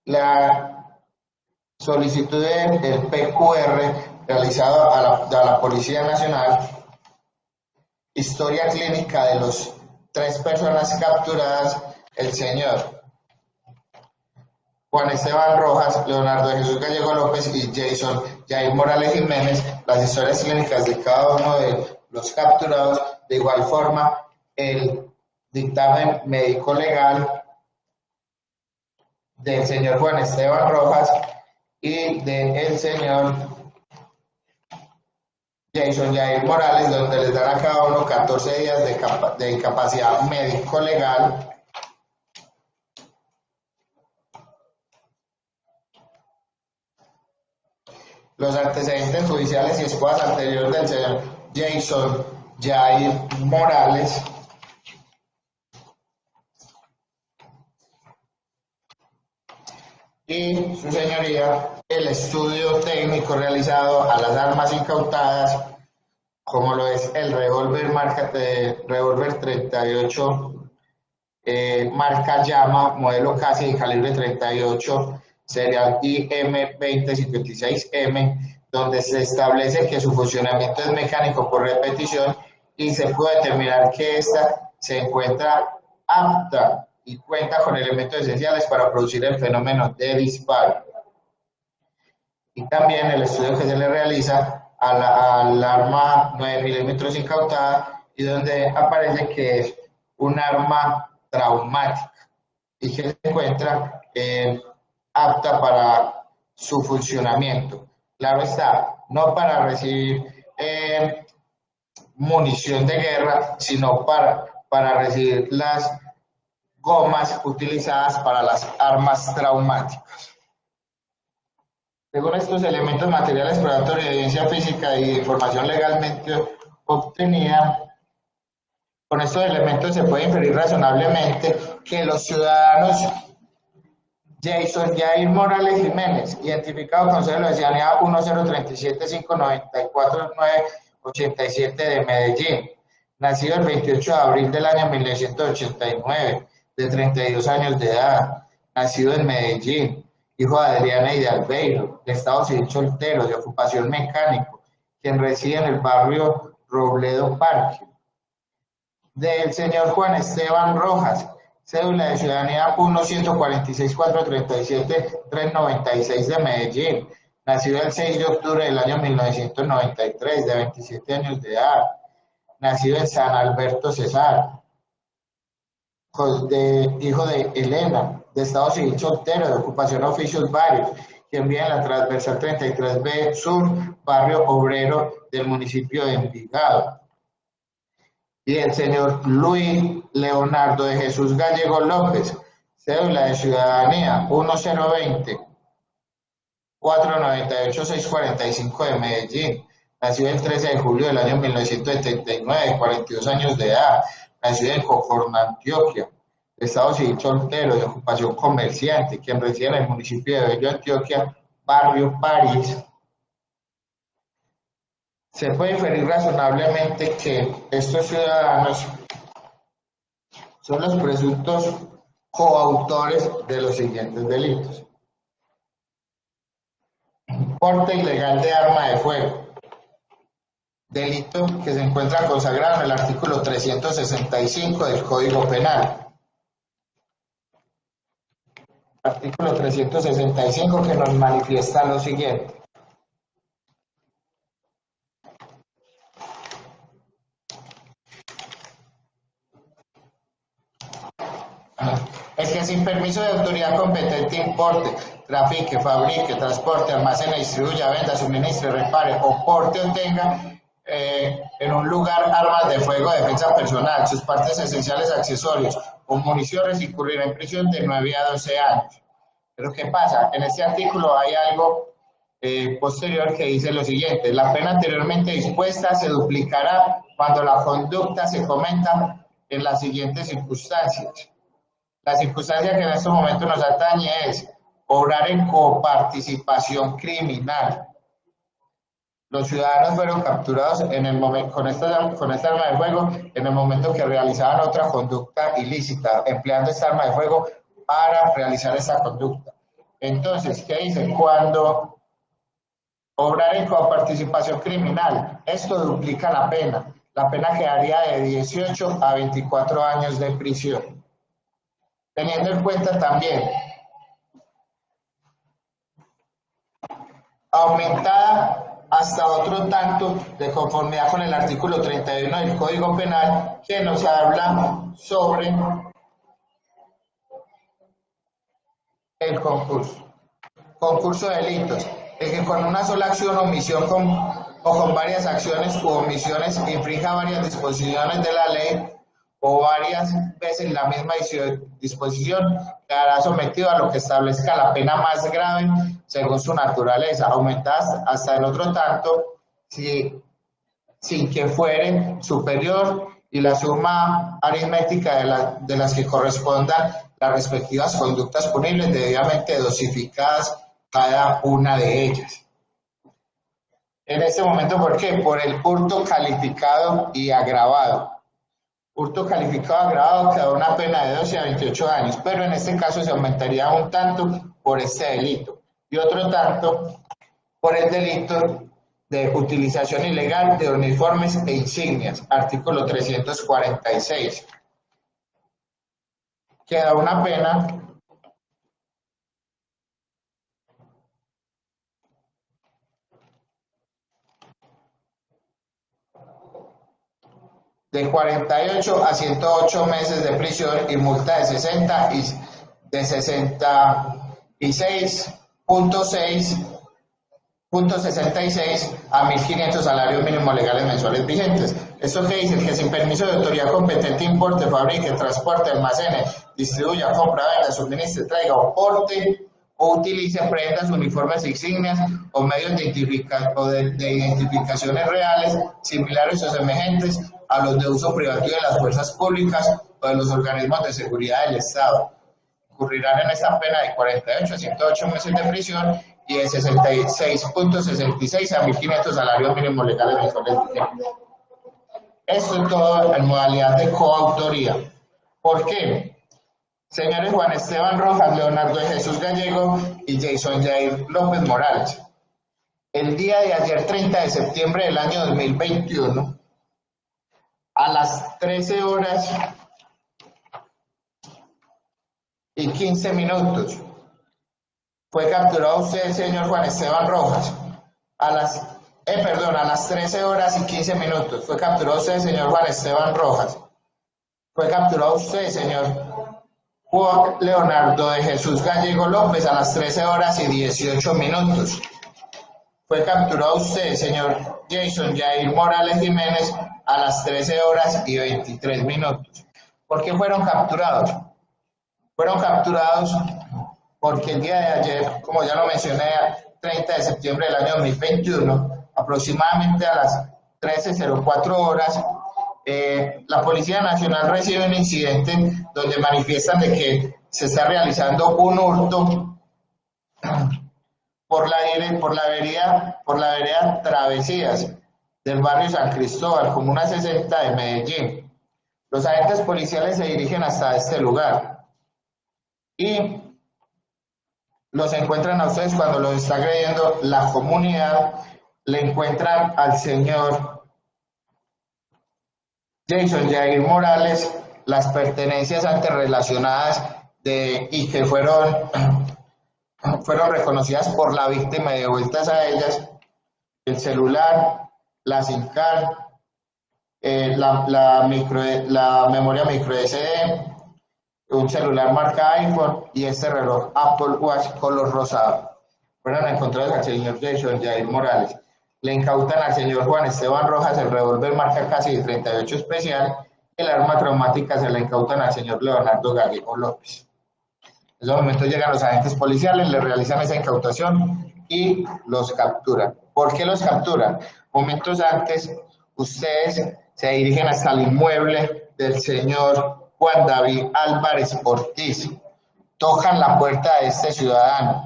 La solicitud del PQR realizado a la Policía Nacional, historia clínica de los 3 personas capturadas, el señor Juan Esteban Rojas, Leonardo Jesús Gallego López y Jason Jair Morales Jiménez, las historias clínicas de cada uno de los capturados, de igual forma el dictamen médico legal del señor Juan Esteban Rojas y del señor Jason Jair Morales, donde les dan a cada uno 14 días de incapacidad médico legal. Los antecedentes judiciales y escuadras anteriores del señor Jason Jair Morales. Y su señoría, el estudio técnico realizado a las armas incautadas, como lo es el revólver revólver 38 marca Llama, modelo casi de calibre 38, serial IM2056M, donde se establece que su funcionamiento es mecánico por repetición y se puede determinar que ésta se encuentra apta y cuenta con elementos esenciales para producir el fenómeno de disparo. Y también el estudio que se le realiza al arma 9 milímetros incautada y donde aparece que es un arma traumática y que se encuentra apta para su funcionamiento. Claro está, no para recibir munición de guerra, sino para para recibir las gomas utilizadas para las armas traumáticas. Según estos elementos materiales probatorios de evidencia física y de información legalmente obtenida, con estos elementos se puede inferir razonablemente que los ciudadanos Jason Jair Morales Jiménez, identificado con cédula de ciudadanía 10375948987 de Medellín, nacido el 28 de abril del año 1989, de 32 años de edad, nacido en Medellín, hijo de Adriana y de Albeiro, de estado civil soltero, de ocupación mecánico, quien reside en el barrio Robledo Parque. Del señor Juan Esteban Rojas, cédula de ciudadanía 1-146-437-396 de Medellín, nacido el 6 de octubre del año 1993, de 27 años de edad, nacido en San Alberto Cesar, hijo de Elena, de estado civil soltero, de ocupación oficios varios, quien vive en la transversal 33B Sur, barrio obrero del municipio de Envigado. Y el señor Luis Leonardo de Jesús Gallego López, cédula de ciudadanía 1-020-498-645 de Medellín, nacido el 13 de julio del año 1979, 42 años de edad, nacido en Cocorná, Antioquia, de estado civil soltero, de ocupación comerciante, quien reside en el municipio de Bello, Antioquia, barrio París. Se puede inferir razonablemente que estos ciudadanos son los presuntos coautores de los siguientes delitos: porte ilegal de arma de fuego, delito que se encuentra consagrado en el artículo 365 del Código Penal. Artículo 365 que nos manifiesta lo siguiente: el que sin permiso de autoridad competente importe, trafique, fabrique, transporte, almacene, distribuya, venda, suministre, repare o porte o tenga en un lugar armas de fuego de defensa personal, sus partes esenciales, accesorios o municiones, incurrirá en prisión de 9 a 12 años. Pero ¿qué pasa? En este artículo hay algo posterior que dice lo siguiente: la pena anteriormente dispuesta se duplicará cuando la conducta se cometa en las siguientes circunstancias. La circunstancia que en este momento nos atañe es obrar en coparticipación criminal. Los ciudadanos fueron capturados en el momento, con esta arma de fuego en el momento que realizaban otra conducta ilícita, empleando esta arma de fuego para realizar esa conducta. Entonces, ¿qué dice? Cuando obrar en coparticipación criminal, esto duplica la pena. La pena quedaría de 18 a 24 años de prisión. Teniendo en cuenta también aumentada hasta otro tanto de conformidad con el artículo 31 del Código Penal, que nos habla sobre el concurso de delitos, el que con una sola acción o omisión o con varias acciones u omisiones infrinja varias disposiciones de la ley o varias veces la misma disposición, quedará sometido a lo que establezca la pena más grave según su naturaleza, aumentada hasta el otro tanto sin que fuere superior y la suma aritmética de las que correspondan las respectivas conductas punibles debidamente dosificadas cada una de ellas. En este momento, ¿por qué? Por el hurto calificado y agravado. Hurto calificado agravado queda una pena de 12 a 28 años, pero en este caso se aumentaría un tanto por este delito y otro tanto por el delito de utilización ilegal de uniformes e insignias, artículo 346. Queda una pena de 48 a 108 meses de prisión y multa de 66.6 .66 a 1.500 salarios mínimos legales mensuales vigentes. ¿Esto qué dice? Que sin permiso de autoridad competente importe, fabrique, transporte, almacene, distribuya, compra, venda, suministre, traiga o porte o utilice prendas, uniformes, insignias o medios de identificaciones reales, similares o semejantes a los de uso privativo de las fuerzas públicas o de los organismos de seguridad del Estado. Incurrirán en esta pena de 48 a 108 meses de prisión y de 66.66 a 1.500 salarios mínimos legales mensuales vigentes. Esto es todo en modalidad de coautoría. ¿Por qué? Señores Juan Esteban Rojas, Leonardo de Jesús Gallego y Jason Jair López Morales. El día de ayer, 30 de septiembre del año 2021, a las 13 horas y 15 minutos, fue capturado usted, señor Juan Esteban Rojas. A las 13 horas y 15 minutos, fue capturado usted, señor Juan Esteban Rojas. Fue capturado usted, señor Juan Leonardo de Jesús Gallego López, a las 13 horas y 18 minutos. Fue capturado usted, señor Jason Jair Morales Jiménez, a las 13 horas y 23 minutos. ¿Por qué fueron capturados? Fueron capturados porque el día de ayer, como ya lo mencioné, 30 de septiembre del año 2021, aproximadamente a las 13:04 horas, la Policía Nacional recibe un incidente donde manifiestan de que se está realizando un hurto por la vereda Travesías del barrio San Cristóbal, comuna 60 de Medellín. Los agentes policiales se dirigen hasta este lugar y los encuentran a ustedes cuando los está agrediendo la comunidad. Le encuentran al señor Jason Jair Morales las pertenencias antes relacionadas y que fueron reconocidas por la víctima y devueltas a ellas: el celular, la SIM card, la memoria micro SD, un celular marca iPhone y este reloj Apple Watch color rosado. Fueron encontrados al señor Jason Jair Morales. Le incautan al señor Juan Esteban Rojas el revólver marca Casi de 38 especial y el arma traumática se le incautan al señor Leonardo Gallego López. En ese momento llegan los agentes policiales, le realizan esa incautación y los capturan. ¿Por qué los capturan? Momentos antes, ustedes se dirigen hasta el inmueble del señor Juan David Álvarez Ortiz. Tocan la puerta de este ciudadano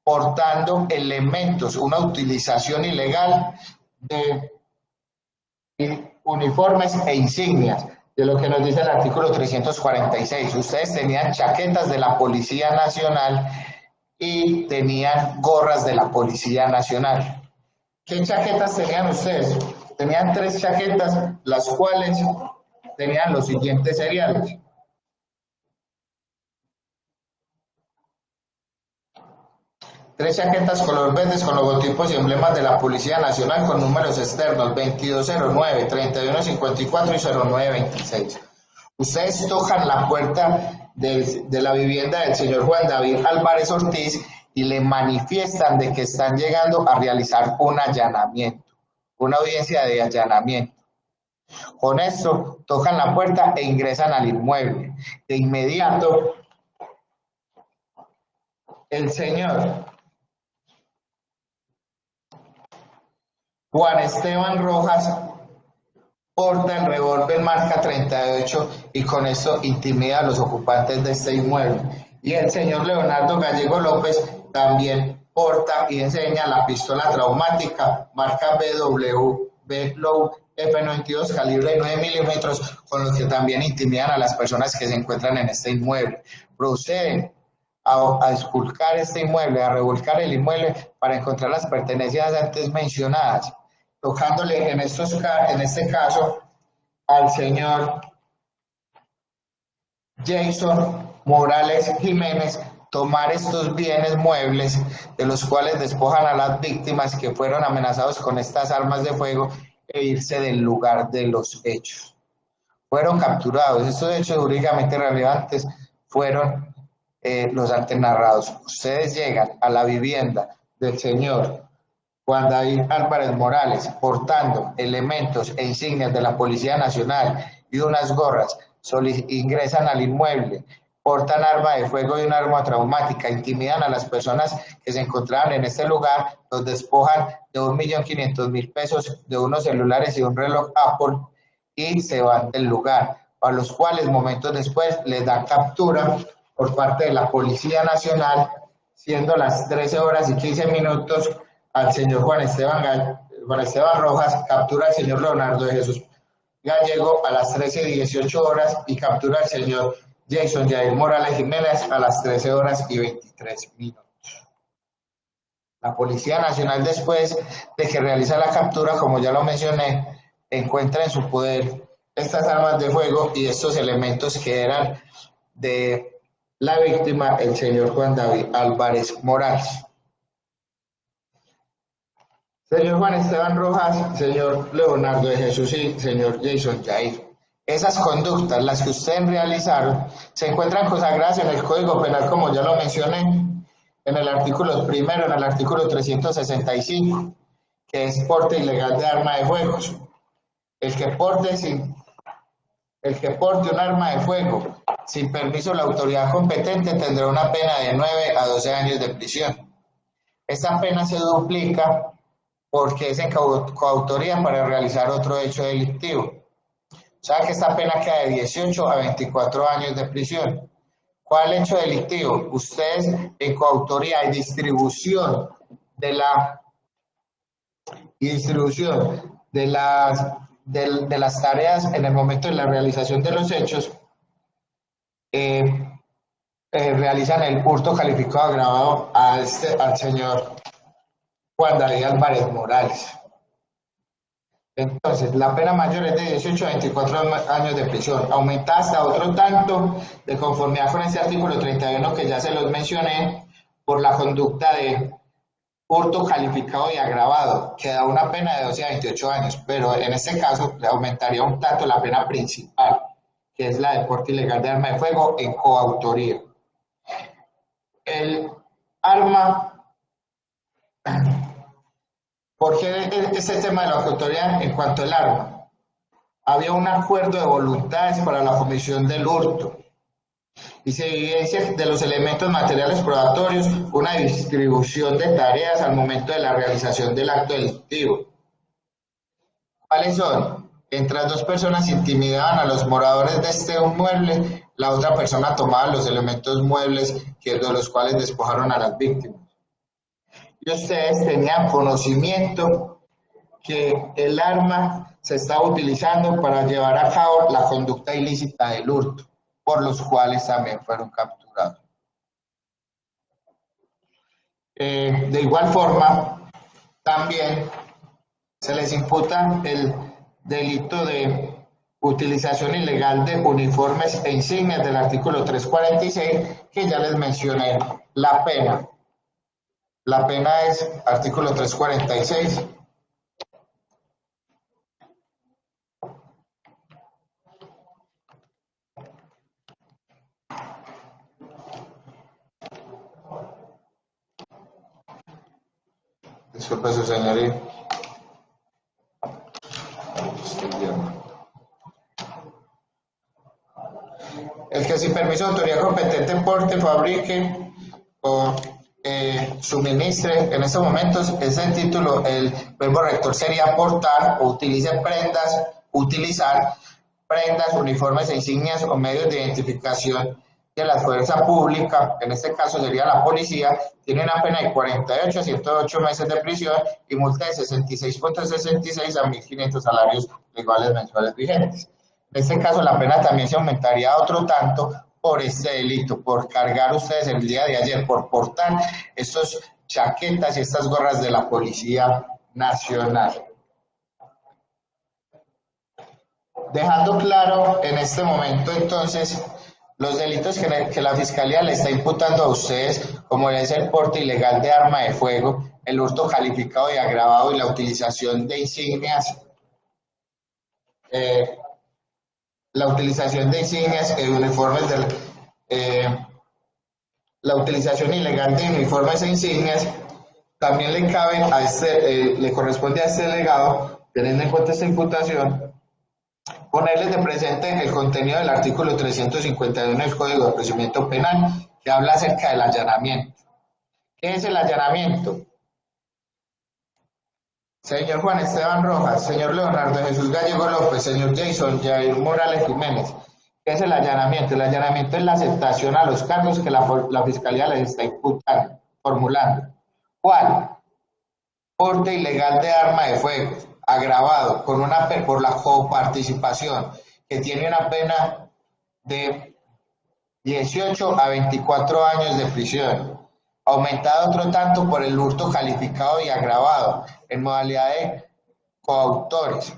portando elementos, una utilización ilegal de uniformes e insignias, de lo que nos dice el artículo 346. Ustedes tenían chaquetas de la Policía Nacional y tenían gorras de la Policía Nacional. ¿Qué chaquetas tenían ustedes? Tenían 3 chaquetas, las cuales tenían los siguientes seriales: 3 chaquetas color verdes con logotipos y emblemas de la Policía Nacional con números externos 2209, 3154 y 0926. Ustedes tocan la puerta de la vivienda del señor Juan David Álvarez Ortiz y le manifiestan de que están llegando a realizar un allanamiento, una audiencia de allanamiento. Con esto tocan la puerta e ingresan al inmueble. De inmediato, el señor Juan Esteban Rojas porta el revólver marca 38 y con esto intimida a los ocupantes de este inmueble. Y el señor Leonardo Gallego López también porta y enseña la pistola traumática marca BW F92 calibre 9 milímetros, con los que también intimidan a las personas que se encuentran en este inmueble. Proceden a esculcar este inmueble, a revolcar el inmueble para encontrar las pertenencias antes mencionadas, tocándole en este caso al señor Jason Morales Jiménez tomar estos bienes muebles, de los cuales despojan a las víctimas que fueron amenazados con estas armas de fuego e irse del lugar de los hechos. Fueron capturados. Estos hechos jurídicamente relevantes fueron los antes narrados. Ustedes llegan a la vivienda del señor Juan David Álvarez Morales, portando elementos e insignias de la Policía Nacional y unas gorras, ingresan al inmueble, portan arma de fuego y un arma traumática, intimidan a las personas que se encontraban en este lugar, los despojan de 1.500.000 pesos, de unos celulares y un reloj Apple, y se van del lugar, a los cuales momentos después les dan captura por parte de la Policía Nacional, siendo las 13:15 al señor Juan Esteban Rojas, captura al señor Leonardo de Jesús Gallego a las 13:18 y captura al señor Jason Jair Morales Jiménez a las 13:23. La Policía Nacional, después de que realiza la captura, como ya lo mencioné, encuentra en su poder estas armas de fuego y estos elementos que eran de la víctima, el señor Juan David Álvarez Morales. Señor Juan Esteban Rojas, señor Leonardo de Jesús y señor Jason Jair. Esas conductas, las que ustedes realizaron, se encuentran consagradas en el Código Penal, como ya lo mencioné, en el artículo primero, en el artículo 365, que es porte ilegal de arma de fuego. El que porte un arma de fuego sin permiso de la autoridad competente tendrá una pena de 9 a 12 años de prisión. Esta pena se duplica porque es en coautoría para realizar otro hecho delictivo. O sea que esta pena queda de 18 a 24 años de prisión. ¿Cuál hecho delictivo? Ustedes en coautoría y distribución de las tareas en el momento de la realización de los hechos, realizan el hurto calificado agravado al señor Juan David Álvarez Morales. Entonces, la pena mayor es de 18 a 24 años de prisión, aumentada hasta otro tanto de conformidad con este artículo 31 que ya se los mencioné, por la conducta de hurto calificado y agravado, que da una pena de 12 a 28 años, pero en este caso le aumentaría un tanto la pena principal, que es la de porte ilegal de arma de fuego en coautoría. El arma... ¿Por qué este tema de la coautoría en cuanto al arma? Había un acuerdo de voluntades para la comisión del hurto y se evidencia de los elementos materiales probatorios una distribución de tareas al momento de la realización del acto delictivo. ¿Cuáles son? Mientras dos personas intimidaban a los moradores de este inmueble, la otra persona tomaba los elementos muebles de los cuales despojaron a las víctimas. Y ustedes tenían conocimiento que el arma se estaba utilizando para llevar a cabo la conducta ilícita del hurto, por los cuales también fueron capturados. De igual forma, también se les imputa el delito de utilización ilegal de uniformes e insignias del artículo 346, que ya les mencioné la pena. La pena es artículo 346. Disculpe su señoría. El que sin permiso de autoridad competente porte, fabrique o suministre, en estos momentos ese título, el verbo rector sería portar o utilizar prendas, uniformes e insignias o medios de identificación de la fuerza pública, en este caso sería la policía, tiene una pena de 48 a 108 meses de prisión y multa de 66.66 a 1.500 salarios legales mensuales vigentes. En este caso la pena también se aumentaría a otro tanto por este delito, por cargar ustedes el día de ayer, por portar estos chaquetas y estas gorras de la Policía Nacional. Dejando claro en este momento entonces los delitos que la Fiscalía le está imputando a ustedes, como es el porte ilegal de arma de fuego, el hurto calificado y agravado y la utilización de insignias, la utilización de insignias e uniformes la utilización ilegal de uniformes e insignias, también le cabe a le corresponde a este delegado, teniendo en cuenta esta imputación, ponerles de presente el contenido del artículo 351 del Código de Procedimiento Penal, que habla acerca del allanamiento. ¿Qué es el allanamiento? Señor Juan Esteban Rojas, señor Leonardo Jesús Gallego López, señor Jason Jair Morales Jiménez. ¿Qué es el allanamiento? El allanamiento es la aceptación a los cargos que la Fiscalía les está imputando, formulando. ¿Cuál? Porte ilegal de arma de fuego, agravado por la coparticipación, que tiene una pena de 18 a 24 años de prisión. Aumentado otro tanto por el hurto calificado y agravado, en modalidad de coautores.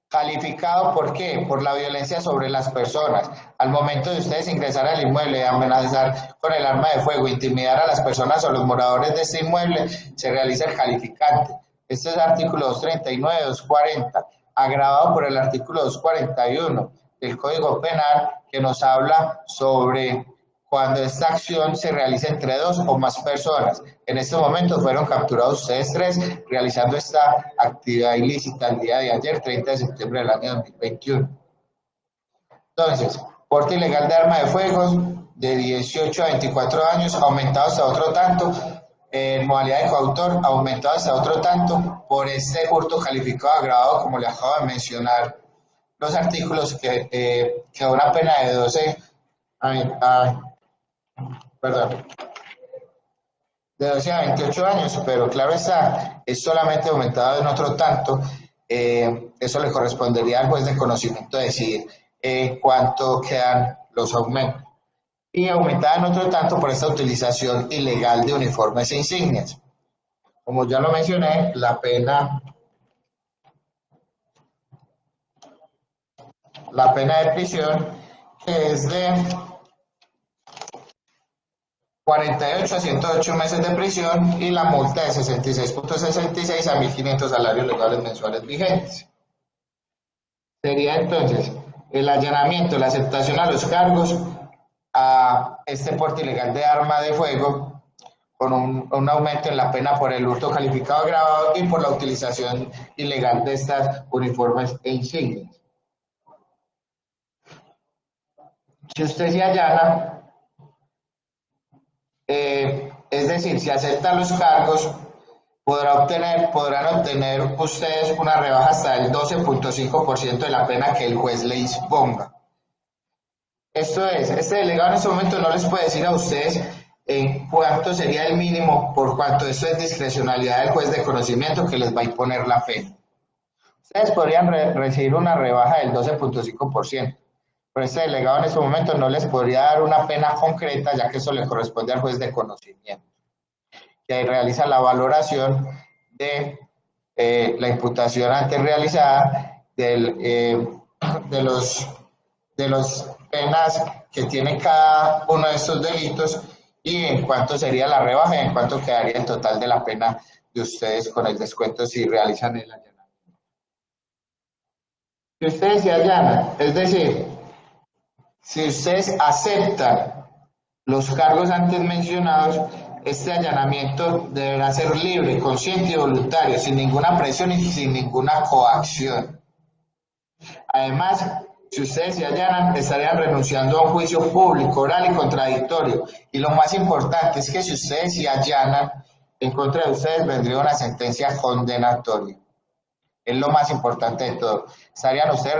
Calificado, ¿por qué? Por la violencia sobre las personas. Al momento de ustedes ingresar al inmueble y amenazar con el arma de fuego, intimidar a las personas o los moradores de este inmueble, se realiza el calificante. Este es el artículo 239, 240, agravado por el artículo 241 del Código Penal, que nos habla sobre cuando esta acción se realiza entre dos o más personas. En este momento fueron capturados ustedes 3 realizando esta actividad ilícita el día de ayer, 30 de septiembre del año 2021. Entonces, porte ilegal de arma de fuego de 18 a 24 años, aumentado hasta otro tanto, en modalidad de coautor, aumentado hasta otro tanto por este hurto calificado agravado, como le acabo de mencionar, los artículos que da una pena de 12 de 12 a 28 años, pero claro está, es solamente aumentado en otro tanto, eso le correspondería al juez de conocimiento decidir cuánto quedan los aumentos. Y aumentada en otro tanto por esta utilización ilegal de uniformes e insignias. Como ya lo mencioné, la pena de prisión, que es de 48 a 108 meses de prisión, y la multa de 66.66 a 1.500 salarios legales mensuales vigentes. Sería entonces el allanamiento, la aceptación a los cargos, a este porte ilegal de arma de fuego, con un aumento en la pena por el hurto calificado agravado y por la utilización ilegal de estas uniformes e insignias. Si usted se allana, es decir, si aceptan los cargos, podrán obtener ustedes una rebaja hasta el 12.5% de la pena que el juez le disponga. Esto es, este delegado en este momento no les puede decir a ustedes cuánto sería el mínimo, por cuanto esto es discrecionalidad del juez de conocimiento que les va a imponer la pena. Ustedes podrían recibir una rebaja del 12.5%. Pero este delegado en este momento no les podría dar una pena concreta, ya que eso le corresponde al juez de conocimiento, que realiza la valoración de la imputación antes realizada, de los penas que tiene cada uno de estos delitos, y en cuánto sería la rebaja y en cuánto quedaría el total de la pena de ustedes con el descuento si realizan el allanamiento. Si ustedes se allanan, es decir, si ustedes aceptan los cargos antes mencionados, este allanamiento deberá ser libre, consciente y voluntario, sin ninguna presión y sin ninguna coacción. Además, si ustedes se allanan, estarían renunciando a un juicio público, oral y contradictorio. Y lo más importante es que si ustedes se allanan, en contra de ustedes vendría una sentencia condenatoria. Es lo más importante de todo. Estarían ustedes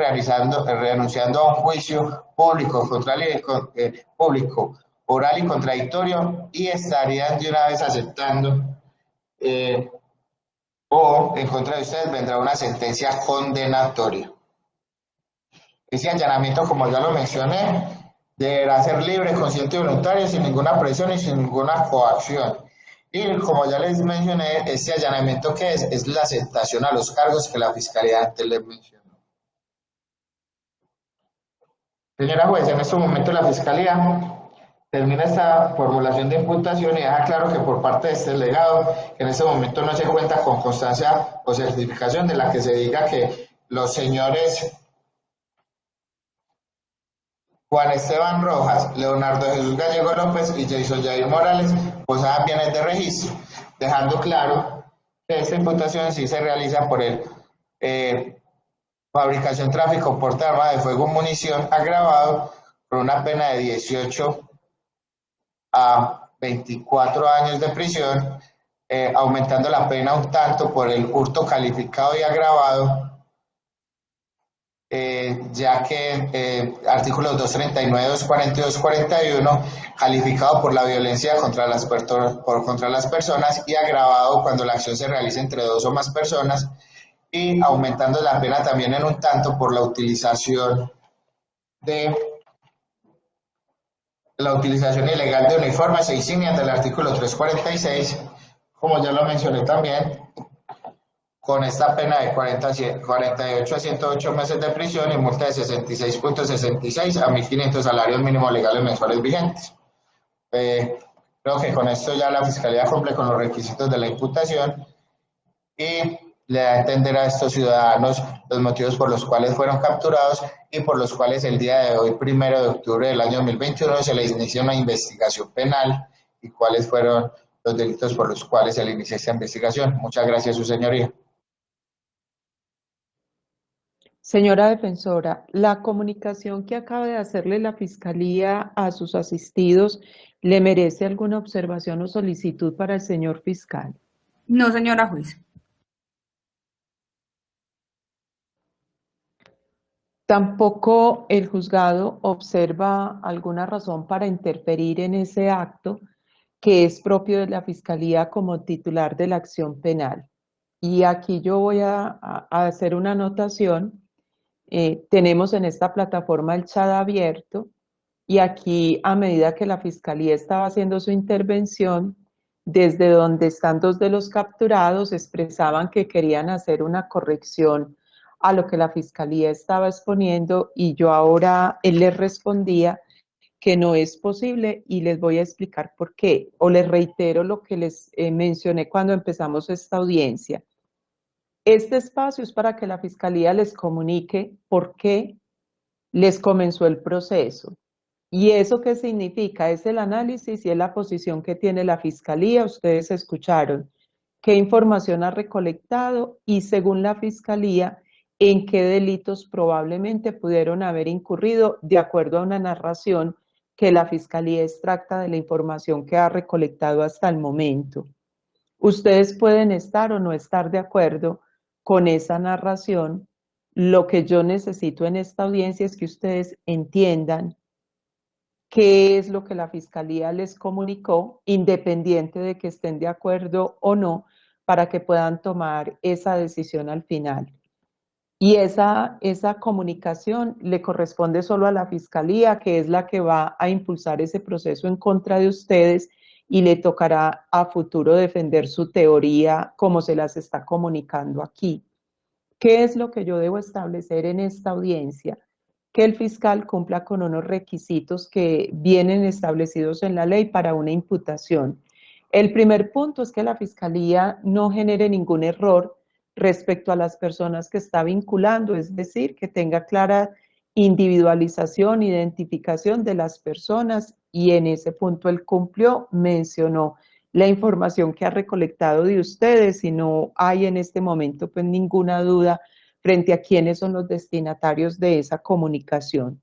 renunciando a un juicio público, oral y contradictorio, y estarían de una vez aceptando, o en contra de ustedes vendrá una sentencia condenatoria. Ese allanamiento, como ya lo mencioné, deberá ser libre, consciente y voluntario, sin ninguna presión y sin ninguna coacción. Y como ya les mencioné, este allanamiento que es la aceptación a los cargos que la Fiscalía antes les mencionó. Señora juez, en este momento la Fiscalía termina esta formulación de imputación y deja claro que por parte de este delegado, que en este momento no se cuenta con constancia o certificación de la que se diga que los señores Juan Esteban Rojas, Leonardo Jesús Gallego López y Jason Jair Morales posean bienes de registro. dejando claro que esta imputación sí se realiza por el fabricación, tráfico, porte de arma de fuego o munición agravado por una pena de 18 a 24 años de prisión, aumentando la pena un tanto por el hurto calificado y agravado, ya que artículos 239, 242, 41, calificado por la violencia contra las personas y agravado cuando la acción se realiza entre dos o más personas, y aumentando la pena también en un tanto por la utilización ilegal de uniformes e insignias del artículo 346, como ya lo mencioné también, con esta pena de 48 a 108 meses de prisión y multa de 66.66 a 1.500 salarios mínimos legales mensuales vigentes. Creo que con esto ya la Fiscalía cumple con los requisitos de la imputación y le da a entender a estos ciudadanos los motivos por los cuales fueron capturados y por los cuales el día de hoy, 1 de octubre del año 2021, se les inicia una investigación penal y cuáles fueron los delitos por los cuales se le inicia esta investigación. Muchas gracias, su señoría. Señora defensora, la comunicación que acaba de hacerle la Fiscalía a sus asistidos, ¿le merece alguna observación o solicitud para el señor fiscal? No, señora juez. Tampoco el juzgado observa alguna razón para interferir en ese acto que es propio de la Fiscalía como titular de la acción penal. Y aquí yo voy a hacer una anotación. Tenemos en esta plataforma el chat abierto y aquí, a medida que la Fiscalía estaba haciendo su intervención, desde donde están dos de los capturados expresaban que querían hacer una corrección a lo que la Fiscalía estaba exponiendo y yo ahora les respondía que no es posible y les voy a explicar por qué, o les reitero lo que les mencioné cuando empezamos esta audiencia. Este espacio es para que la Fiscalía les comunique por qué les comenzó el proceso. ¿Y eso qué significa? Es el análisis y es la posición que tiene la Fiscalía. Ustedes escucharon qué información ha recolectado y según la Fiscalía, en qué delitos probablemente pudieron haber incurrido de acuerdo a una narración que la Fiscalía extracta de la información que ha recolectado hasta el momento. Ustedes pueden estar o no estar de acuerdo con esa narración. Lo que yo necesito en esta audiencia es que ustedes entiendan qué es lo que la Fiscalía les comunicó, independiente de que estén de acuerdo o no, para que puedan tomar esa decisión al final. Y esa comunicación le corresponde solo a la Fiscalía, que es la que va a impulsar ese proceso en contra de ustedes y le tocará a futuro defender su teoría como se las está comunicando aquí. ¿Qué es lo que yo debo establecer en esta audiencia? Que el fiscal cumpla con unos requisitos que vienen establecidos en la ley para una imputación. El primer punto es que la Fiscalía no genere ningún error respecto a las personas que está vinculando, es decir, que tenga clara individualización, identificación de las personas y en ese punto él cumplió, mencionó la información que ha recolectado de ustedes y no hay en este momento pues ninguna duda frente a quiénes son los destinatarios de esa comunicación.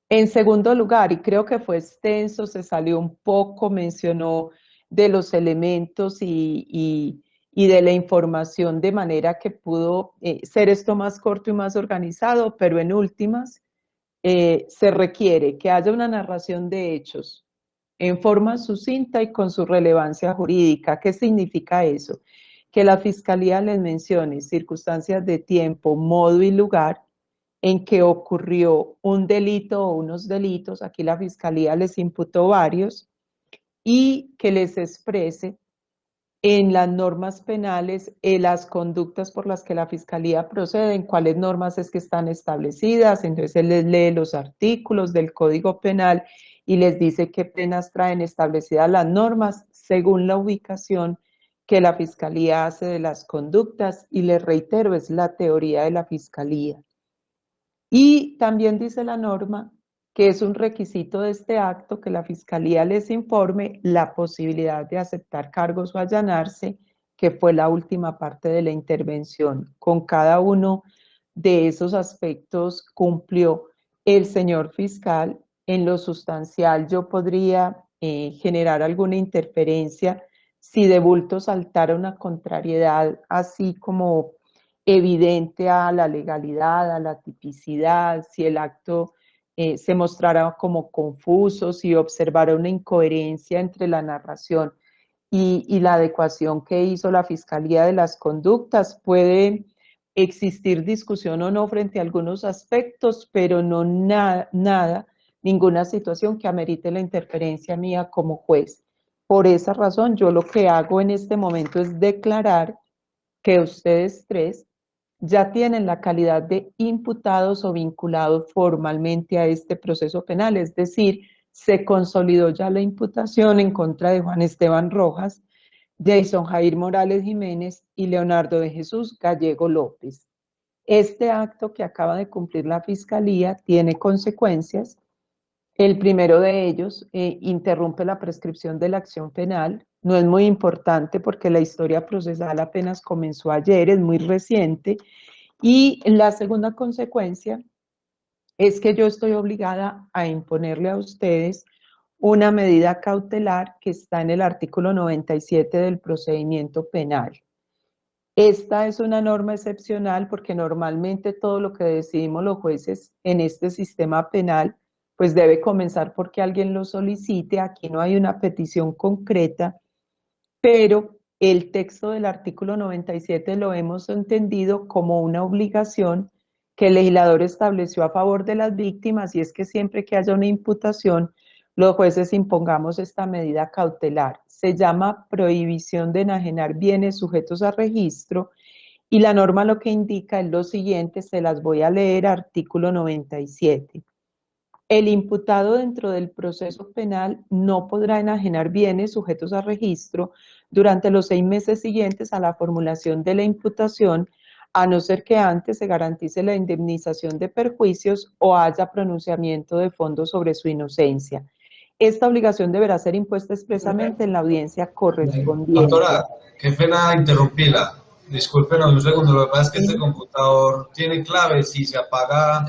En segundo lugar, y creo que fue extenso, se salió un poco, mencionó de los elementos y de la información de manera que pudo ser esto más corto y más organizado, pero en últimas se requiere que haya una narración de hechos en forma sucinta y con su relevancia jurídica. ¿Qué significa eso? Que la Fiscalía les mencione circunstancias de tiempo, modo y lugar en que ocurrió un delito o unos delitos, aquí la Fiscalía les imputó varios, y que les exprese en las normas penales las conductas por las que la Fiscalía procede, en cuáles normas es que están establecidas. Entonces él les lee los artículos del Código Penal y les dice qué penas traen establecidas las normas según la ubicación que la Fiscalía hace de las conductas, y les reitero, es la teoría de la Fiscalía. Y también dice la norma que es un requisito de este acto que la Fiscalía les informe la posibilidad de aceptar cargos o allanarse, que fue la última parte de la intervención. Con cada uno de esos aspectos cumplió el señor fiscal. En lo sustancial yo podría generar alguna interferencia si de bulto saltara una contrariedad así como evidente a la legalidad, a la tipicidad, si el acto se mostrara como confuso, si observara una incoherencia entre la narración y la adecuación que hizo la Fiscalía de las conductas. Puede existir discusión o no frente a algunos aspectos, pero no nada, ninguna situación que amerite la interferencia mía como juez. Por esa razón, yo lo que hago en este momento es declarar que ustedes tres ya tienen la calidad de imputados o vinculados formalmente a este proceso penal, es decir, se consolidó ya la imputación en contra de Juan Esteban Rojas, Jason Jair Morales Jiménez y Leonardo de Jesús Gallego López. Este acto que acaba de cumplir la Fiscalía tiene consecuencias. El primero de ellos interrumpe la prescripción de la acción penal. No es muy importante porque la historia procesal apenas comenzó ayer, es muy reciente. Y la segunda consecuencia es que yo estoy obligada a imponerle a ustedes una medida cautelar que está en el artículo 97 del procedimiento penal. Esta es una norma excepcional porque normalmente todo lo que decidimos los jueces en este sistema penal pues debe comenzar porque alguien lo solicite. Aquí no hay una petición concreta, pero el texto del artículo 97 lo hemos entendido como una obligación que el legislador estableció a favor de las víctimas, y es que siempre que haya una imputación, los jueces impongamos esta medida cautelar. Se llama prohibición de enajenar bienes sujetos a registro, y la norma lo que indica es lo siguiente, se las voy a leer, artículo 97. El imputado dentro del proceso penal no podrá enajenar bienes sujetos a registro durante los 6 meses siguientes a la formulación de la imputación, a no ser que antes se garantice la indemnización de perjuicios o haya pronunciamiento de fondos sobre su inocencia. Esta obligación deberá ser impuesta expresamente en la audiencia correspondiente. Doctora, qué pena interrumpirla. Discúlpenos un segundo, lo que pasa es que este ¿Sí? computador tiene claves y se apaga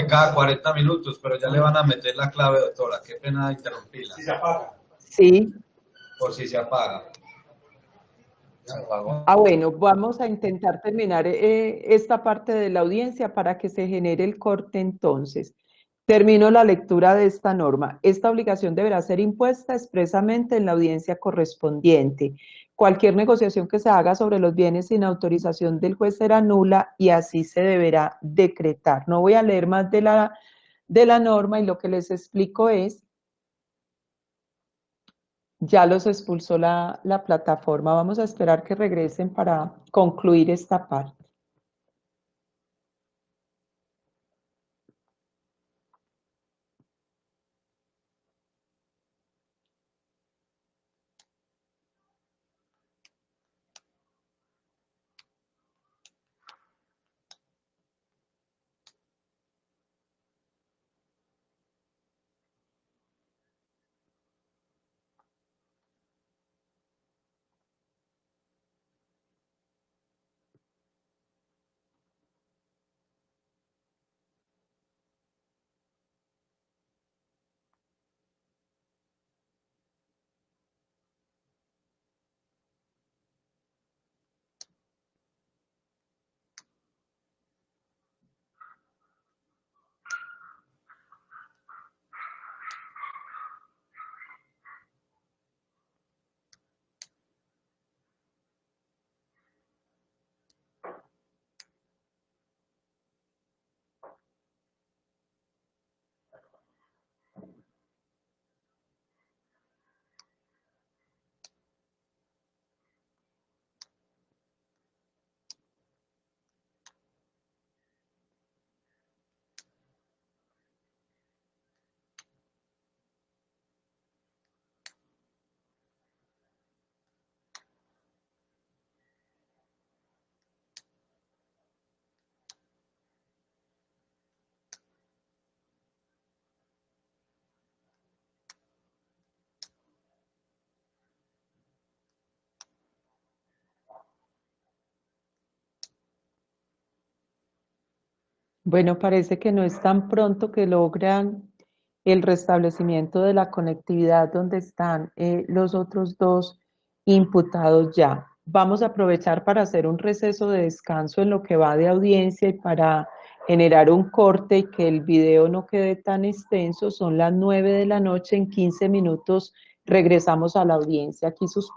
cada 40 minutos, pero ya le van a meter la clave, doctora. Qué pena interrumpirla. Si se apaga. Sí. Por si se apaga. Se apagó. Bueno, vamos a intentar terminar esta parte de la audiencia para que se genere el corte entonces. Termino la lectura de esta norma. Esta obligación deberá ser impuesta expresamente en la audiencia correspondiente. Cualquier negociación que se haga sobre los bienes sin autorización del juez será nula y así se deberá decretar. No voy a leer más de la norma, y lo que les explico es, ya los expulsó la plataforma. Vamos a esperar que regresen para concluir esta parte. Bueno, parece que no es tan pronto que logran el restablecimiento de la conectividad donde están los otros dos imputados ya. Vamos a aprovechar para hacer un receso de descanso en lo que va de audiencia y para generar un corte y que el video no quede tan extenso. Son las 9 de la noche, en 15 minutos regresamos a la audiencia. Aquí suspendemos.